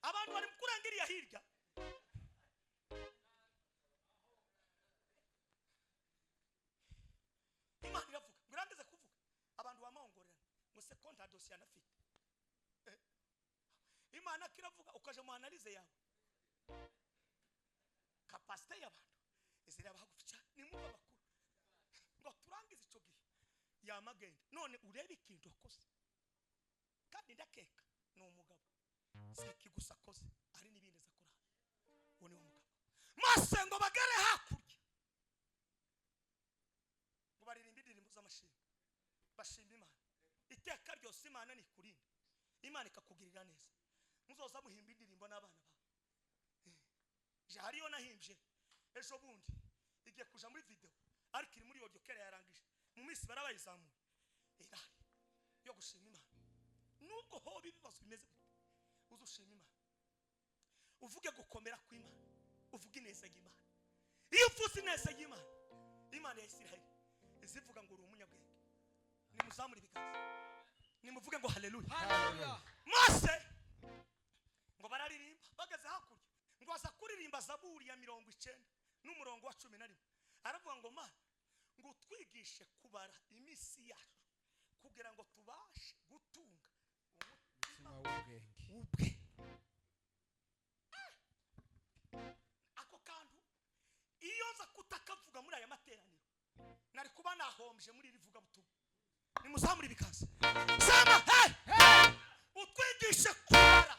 abantu bari kurangiriya hirya Imana iravuga ngirangize kuvuga abantu bamongorera ngo se konta dossier anafite Imana kiravuga ukaje mu analyse yawe capacité y'abantu iziraba hagufica ni mu bakuru ngo turangize ico gihe yamagenda none urebe ikintu akoze kandi ndakeka ni umugabo siki gusa akoze ari n'ibindi zakora uwo ni umugabo Mose ngo bagere hakurya iteka ryose Imana nikurinda, Imana ikakugirira neza, muzoza muhimba indirimbo n'abana bawe. Je hariyo nahimbye ejo bundi igiye kuja muri video ariko iri muri audio kera yarangije mu minsi barabayizamuye irari yo gushima Imana. Nubwo ho bibazo bimeze uzushima Imana, uvuge gukomera kw'Imana, uvuge ineza y'Imana. Iyo uvuze ineza y'Imana, Imana ya Isiraheli izivuga ngo uri umunyabwenge. Nimuzamure ibiganza, nimuvuge ngo haleluya, haleluya. Mose ngo bararirimba bageze hakurya, ngo aza kuririmba Zaburi ya 90 n'umurongo wa 11, aravuga ngo Mana ngo twigishe kubara iminsi yacu kugira ngo tubashe gutunga umutima w'ubwenge. Ako kantu iyo nza kutakavuga muri aya materaniro nari kuba nahombye muri iri vuga butumwa. Nimuzamure ibikaza sama, hey utwigishe kubara,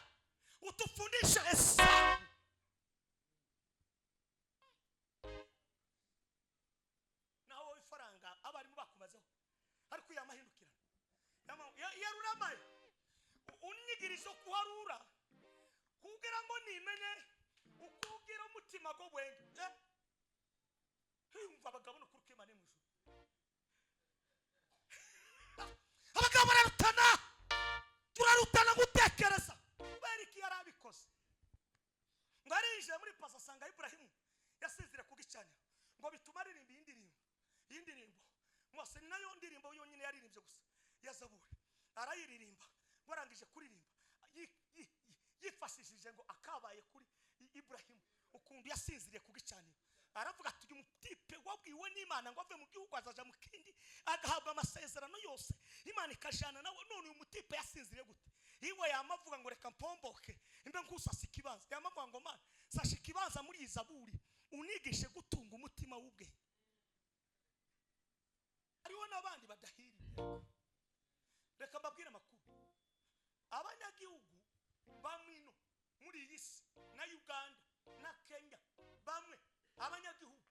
utufundisha hesabu. Naho ifaranga abarimu bakumazeho ariko yamahindukira yaruramaye unyigirizo kuharura kugira ngo nimenye ukugira umutima go bwenge. Umva abagabo no kuruke mane mu ijuru, abagabo turarutana gutekereza bariki yarabikoze. Ngo arinje muri pasa asanga Ibrahimu yasezera kugicanya ngo bituma aririmba indirimbo Mose nayo ndirimbo yonyine yaririmbye gusa ya Zaburi arayiririmba. Warangije kuririmba yifashishije ngo akabaye kuri Ibrahimu ukundu yasinziriye kugicanira. Aravuga ati umutipe wabwiwe n'Imana ngo ave mu gihugu azaja mu kindi agahabwa amasezerano yose, Imana ikajana nawe, none uyu mutipe yasinziriye gute? Iwe yamavuga ngo reka mpomboke imbe nkusasa ikibanza, yamavuga ngo Mana sasha ikibanza muri Zaburi unigishe gutunga umutima w'ubwenge. Ariho n'abandi badahiriye. Reka mbabwire amakuru, abanyagihugu bamwino muri iyi si na Uganda na Kenya, bamwe abanyagihugu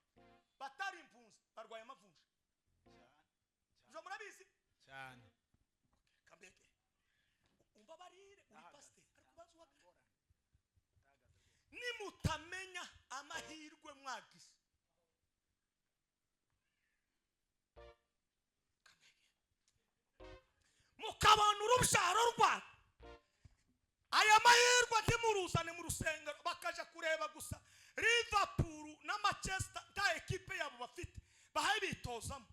batari impunzi barwaye amavunja cyane. Murabizi cyane. Kambege umba barire uri pastor ariko bazuwa nimutamenya amahirwe mwagize. Mukabona urubyaro rwa aya mahirwe ntimuruzane mu rusengero bakaja kureba gusa Liverpool na Manchester nta ekipe yabo bafite bahaye bitozamo.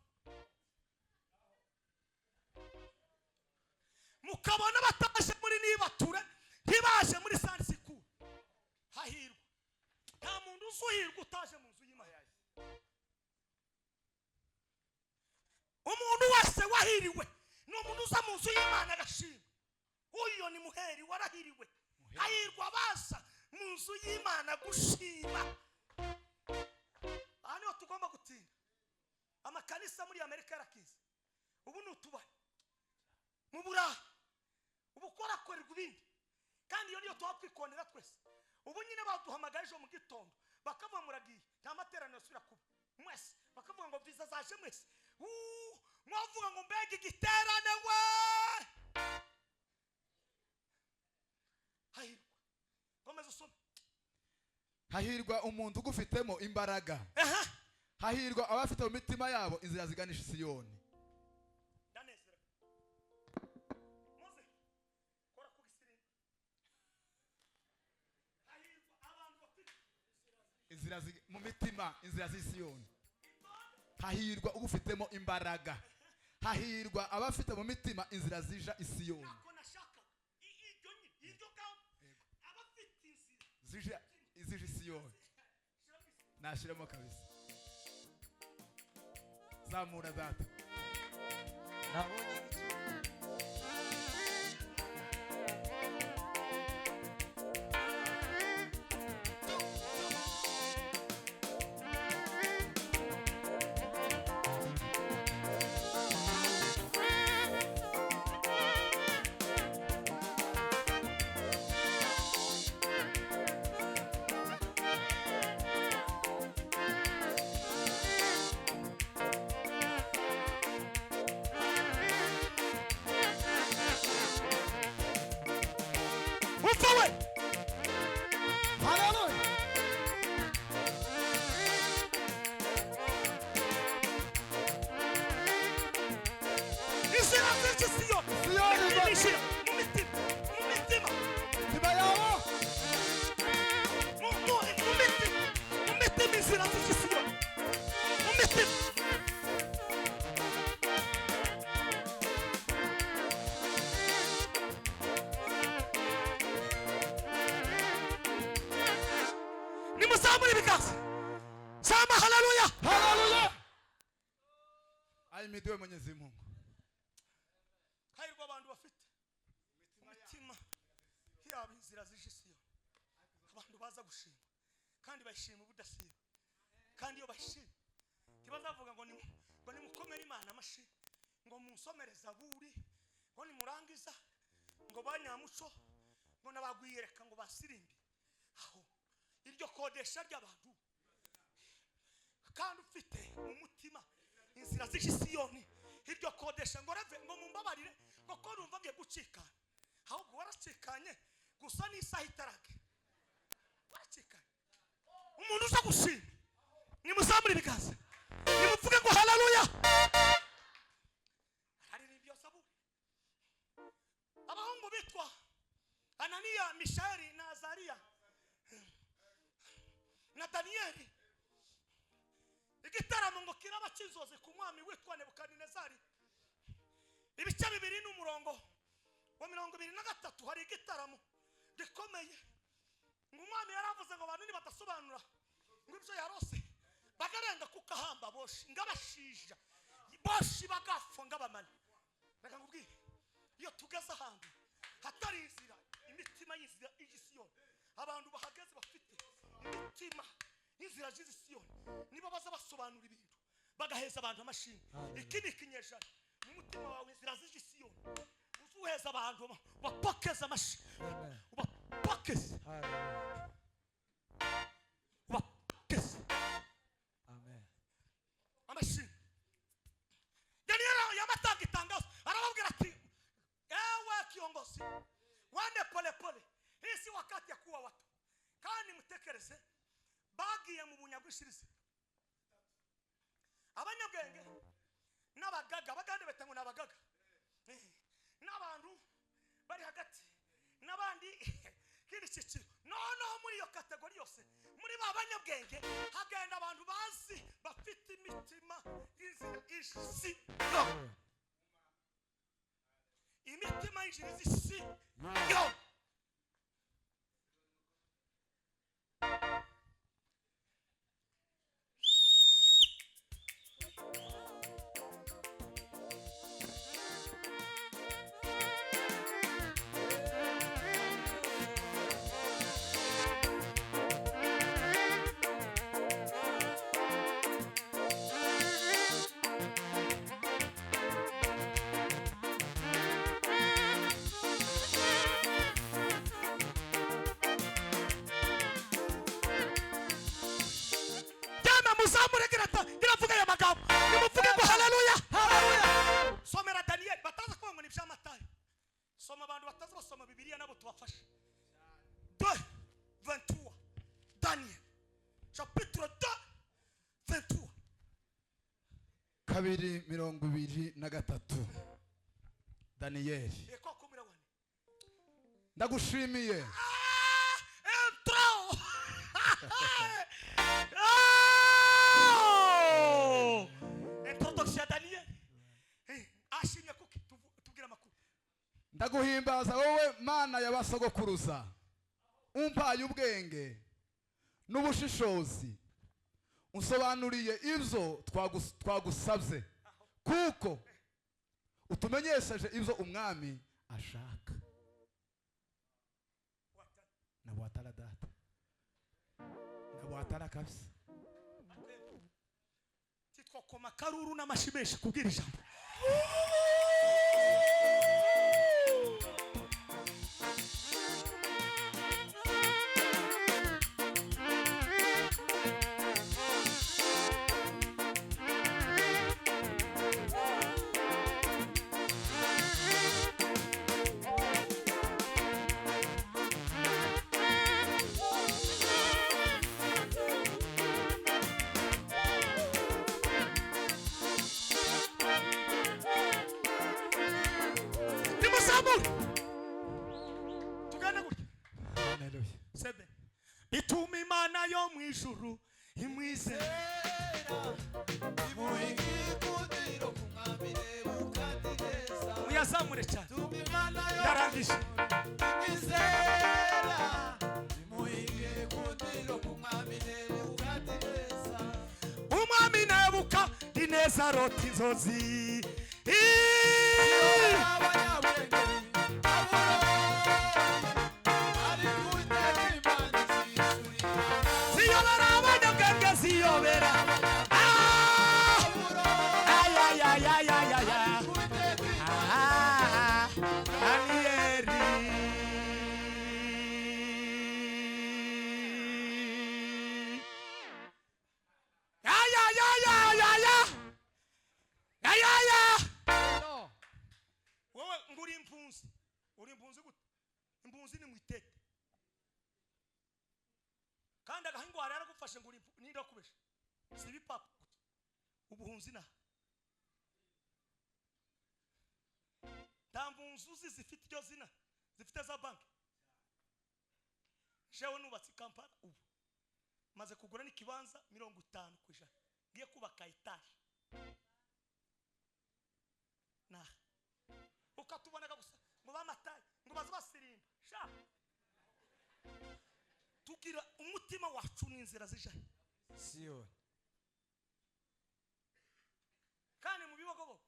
Mukabona bataje muri Nibature ntibaje muri Sansiku. Hahirwa nta muntu uzuhirwa utaje mu nzu y'Imana. Umuntu wese wahiriwe n'umuntu uza mu nzu y'Imana agashima, uyo ni muheri warahiriwe. Hahirwa basa mu nzu y'Imana gushima. Hano tugomba gutinda. Amakanisa muri Amerika yarakize ubu n'utubari mu Burayi ubukora korerwa ibindi, kandi iyo niyo twakwikondera twese. Ubu nyine baduhamagaye ejo mu gitondo bakavuga muragiye nta materaniro asubira kuba mwese, bakavuga ngo visa zaje mwese. Mwavuga ngo mbega igiterane we. Hahirwa komeza usome. Hahirwa umuntu ugufitemo imbaraga. Hahirwa abafite mu mitima yabo inzira ziganisha Siyoni. Danezera Mose kora kugisirira. Hahirwa abantu bafite inzira mu mitima, inzira z'Isiyoni. Hahirwa ugufitemo imbaraga. Hahirwa abafite mu mitima inzira zija Isiyoni. Zija Isiyoni. Nashiramo kabisa. Zamura data. Nabonye umupfa we haleluya inzira z'iki Siyoni Siyoni ba- ishira mu mitima tiba yabo mu mitima inzira z'iki Siyoni mu mitima nimuzamure ibiganza sema haleluya haleluya ahimidiwe Mwenyezi Mungu hahirwa abantu bafite imitima yaba inzira z'iki Siyoni abantu baza gushima kandi bayishima ubudasiba kandi iyo bayishima ntibazavuga ngo nimukomere Imana amashyi ngo munsomere Zaburi ngo nimurangiza ngo banyamuco ngo nabagwiyereka ngo basirimbe aho iryo kodesha ry'abantu kandi ufite mu mutima inzira z'iki Siyoni iryo kodesha ngo reve ngo mumbabarire kuko numva ngiye gucikana ahubwo waracikanye gusa n'isaha itarage waracikanye umuntu uza gushima nimuzamure ibiganza nimuvuge ngo haleluya haririmba iyo Zaburi abahungu bitwa Ananiya Mishayeli na Azariya na Daniyeli igitaramo ngo kiraba cy'inzozi ku mwami witwa Nebukadinezari ibice 2 n'umurongo wa 23 hari igitaramo gikomeye ngo umwami yaravuze ngo abantu nibadasobanura ngo ibyo yarose bagarenga kukahamba boshi ngabashija boshi bagapfa ngabamana reka ngubwire iyo tugeze ahantu hatari inzira imitima y'inzira y'Isiyoni abantu bahagaze bafite imitima y'inzira y'Isiyoni nibo baza basobanura ibintu bagaheza abantu amashini ikindi kinyejana mu mutima wawe inzira y'Isiyoni uzuheza abantu bapokeza amashini bapokeza bapokeza Amen. amashini Daniel yamatanga itangazo arababwira ati ewe kiongozi wande pole pole hii si wakati ya kuwa watu kandi mutekereze bagiye mu bunyagwishirize abanyabwenge n'abagaga bagande betango n'abagaga n'abantu bari hagati n'abandi kindi cyiciro no muri iyo kategori yose muri ba banyabwenge hagenda abantu bazi bafite imitima y'isi yo imitima y'isi yo muzamure giravuga ya magambo nimuvuge ngo haleluya haleluya somera Daniel bataza kuvuga ngo ni by'amatayo soma abantu bataza basoma Bibiliya nabo tubafashe 2:23 Daniel chapitre 2:23 2:23 Daniyeli eko kumira wane ndagushimiye entro introduction ya Daniel ashimye kuki tubwira makuru ndaguhimbaza wowe Mana yabasogokuruza umpaye ubwenge n'ubushishozi unsobanuriye ibyo twagusabye kuko utumenyesheje ibyo umwami ashaka nabwatara data nabwatara kabisa titwa koma karuru n'amashimeshi kubwira ijambo tuzamure tugana gutya haleluya sebe bituma imana yo mu ijuru imwizera imuhigikundiro kumwamire bukatireza uyazamure cyane tuma imana yo yarangije imwizera imuhigikundiro kumwamire bukatireza umwami Nebukadineza arota inzozi abanyabwenge ari kuwiteka imana zisuri ziyobera abanyabwenge ziyobera Danieli wowe nguri impunzi uri impunzi gute impunzi ni mwitete kandi agahingo hari aragufashe nguri ninde kubesha sibi papa ubuhunzi na tambunzuzi zifite iryo zina zifite za banki jewe nubatse Kampala ubu maze kugura n'ikibanza 50% ngiye kubaka etaje na ukatubonaga gusa ngo bamataye ngo bazabasirimba sha tugira umutima wacu n'inzira zijahe Siyoni. kandi mu bibogobo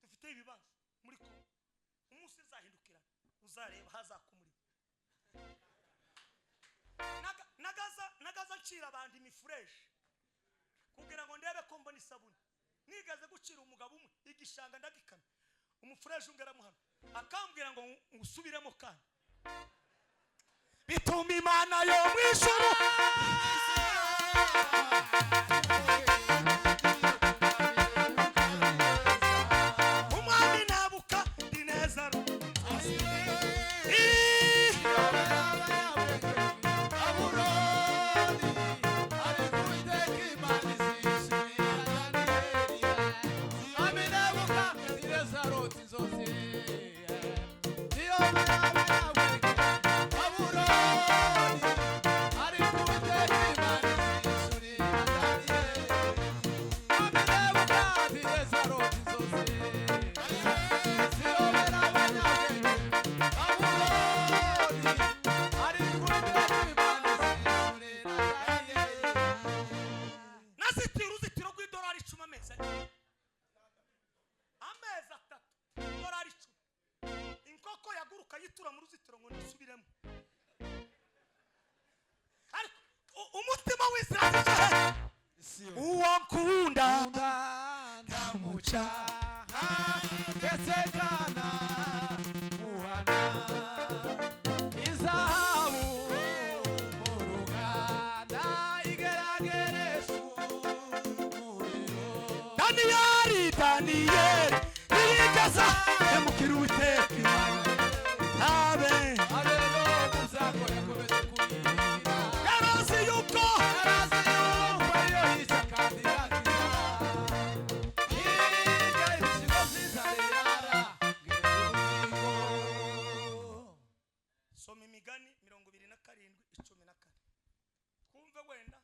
dufite ibibanza muri ko umunsi zahindukira uzareba hazakumuri nagaza ncira abandi imifresh kugira ngo ndebe ko mbona isabuni nigaze gucira umugabo umwe igishanga ndagikana umufresh ungera muhano akambwira ngo ngusubiremo kandi bituma imana yo mwishuru umwami Nebukadineza yitura mu ruzitiro ngo nisubiremo ariko umutima w'Isiraheli uwo nkunda ndamuca Kesekana muhana izahabu muruganda igeragereshu muriro Danieli nigeza emukira Uwiteka Imana abe abero muzako yakomeze kurira yarazi yuko iyo yica kandi yakira hirya y'ibisigo vyiza reyara soma imigani 27:14 twumve wenda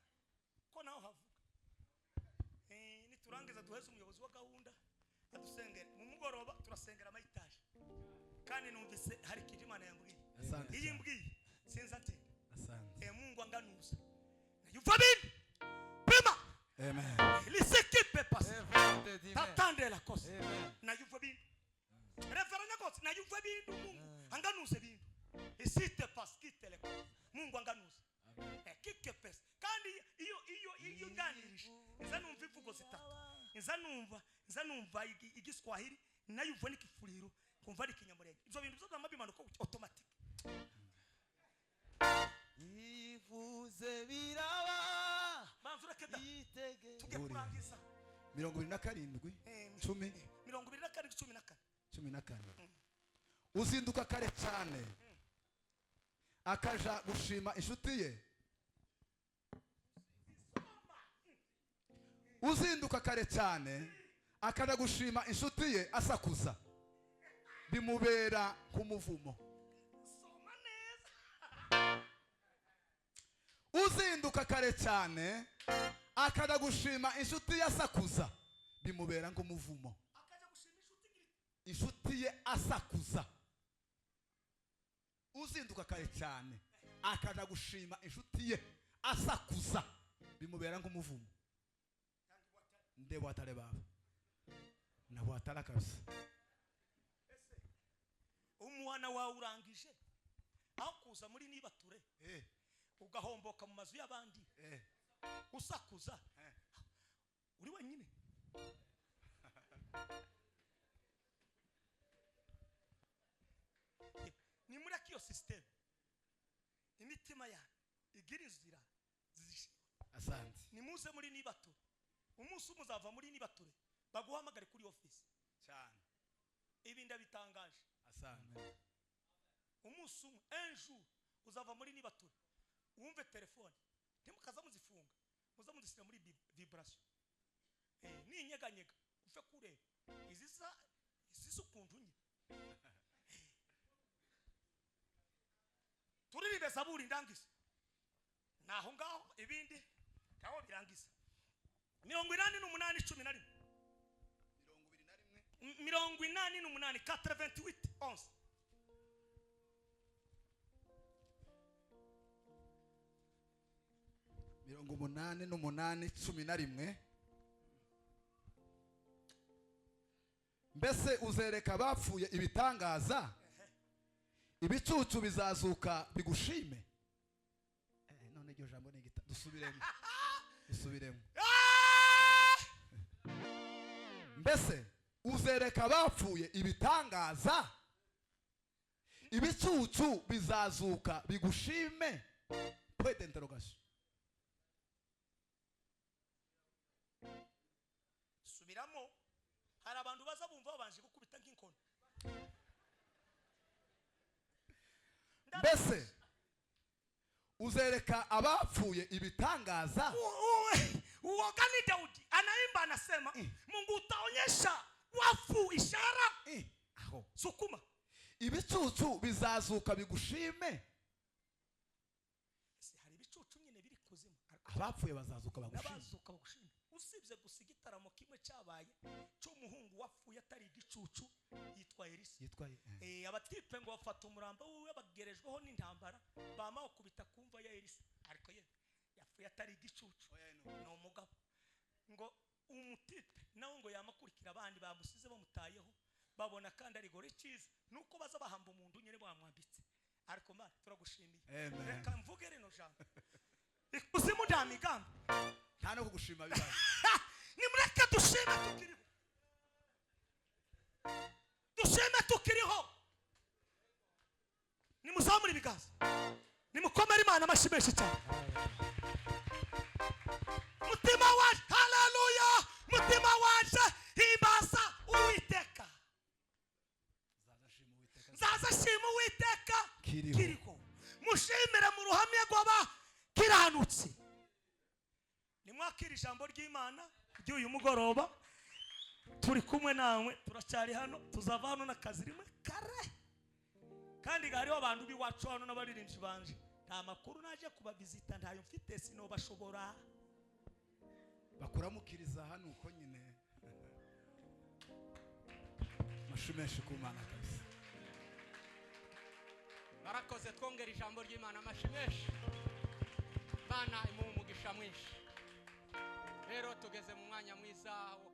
ko naho havuga niturangiza duheze umuyobozi wa gahunda adusengera mu mugoroba turasengera amayitaje kandi numvise hari kije Imana yambwiye iyi mbwiye sinza ati Mungu anganuza yuva bindi prima amen lisiki pepas tatande la cosa na yuva bindi referanya cosa na yuva bindi Mungu anganuze bindi isite paskite le Mungu anganuza kike pesa kandi iyo nganirije nza numva ivugo zitatu nza numva igiswahili nayuva n'ikifuriro kumva ari kinyamurenge ibyo bintu byo amabimanuka automatic ivuze biraba banzura keda yitege tuge kurangiza 27 10 14 uzinduka kare cyane akaja gushima inshuti ye uzinduka kare cyane akaja gushima inshuti ye asakuza bimubera nk'umuvumo. soma neza. Uzinduka kare cyane akajya gushima inshuti ya sakuza bimubera nk'umuvumo. Akaja gushima Inshuti ye asakuza. Uzinduka kare cyane akajya gushima inshuti ye asakuza bimubera nk'umuvumo. Ndebo atare baba nabo atara kabisa. Umuhana wawe urangije aho kuza muri nibature ugahomboka mu mazu y'abandi usakuza uri wenyine. Ni muri akiyo system imitima ya igira inzira zishira. Asante. Nimuze muri nibature umunsi umuzava muri nibature baguhamagare kuri office cyane. Ibi ndabitangaje. Asante. Umunsi umwe enjour uzava muri nibature wumve telefone ntimukaza muzifunga muza muzishyira muri vibration ni inyeganyega ufe kureba izisa ukuntu nye. Turiribe Zaburi ndangiza naho ngaho ibindi kaho birangiza 88:11 88:11 88:11. Mbese uzereka abapfuye ibitangaza ibicucu bizazuka bigushime. None iryo jambo ni gita dusubiremo. Mbese uzereka abapfuye ibitangaza ibicucu bizazuka bigushime. Point d'interrogation. Subiramo. Hari abantu baza bumva babanje gukubita nk'inkono. Mbese uzereka abapfuye ibitangaza. Uogani Daudi anaimba anasema Mungu utaonyesha wafu ishara. Aho sukuma ibicucu bizazuka bigushime. Hari ibicucu nyine biri kuzimu abapfuye bazazuka bagushime. Usibye gusiga itaramo kimwe cyabaye cy'umuhungu wapfuye atari igicucu yitwa Elisa. Abatipe ngo bafata umurambo we bagerejweho n'intambara bamaho kubita kumva ya Elisa ariko ye yapfuye atari igicucu no umugabo ngo umutipe nawe ngo yamakurikira abandi bamusize bamutayeho babona kandi ari gore cyiza nuko baza bahamba umuntu nyine bamwambitse ariko mara turagushimiye. Reka mvuge reno jambo usimu ndamigamba nta no kugushima bibaye. Nimureke dushime tukiriho. Dushime tukiriho. Nimuzamura ibiganza. Nimukomere Imana amashyi menshi cyane. Mutima waje haleluya. Mutima waje himbaza Uwiteka. Zaza shima Uwiteka kiriho. Mushimire mu ruhamye rw'aba kiranutse. Nimwakira ijambo ry'Imana ry'uyu mugoroba turi kumwe nawe turacyari hano tuzava hano n'akazi rimwe kare kandi hariho abantu biwacu hano n'abaririmbyi banje nta makuru naje kubavizita ntayo mfite sino bashobora bakuramukiriza hano uko nyine mashumeshi kumana kabisa. Barakoze twongera ijambo ry'Imana amashimeshi Bana imumugisha mwinshi. Rero tugeze mu mwanya mwiza wo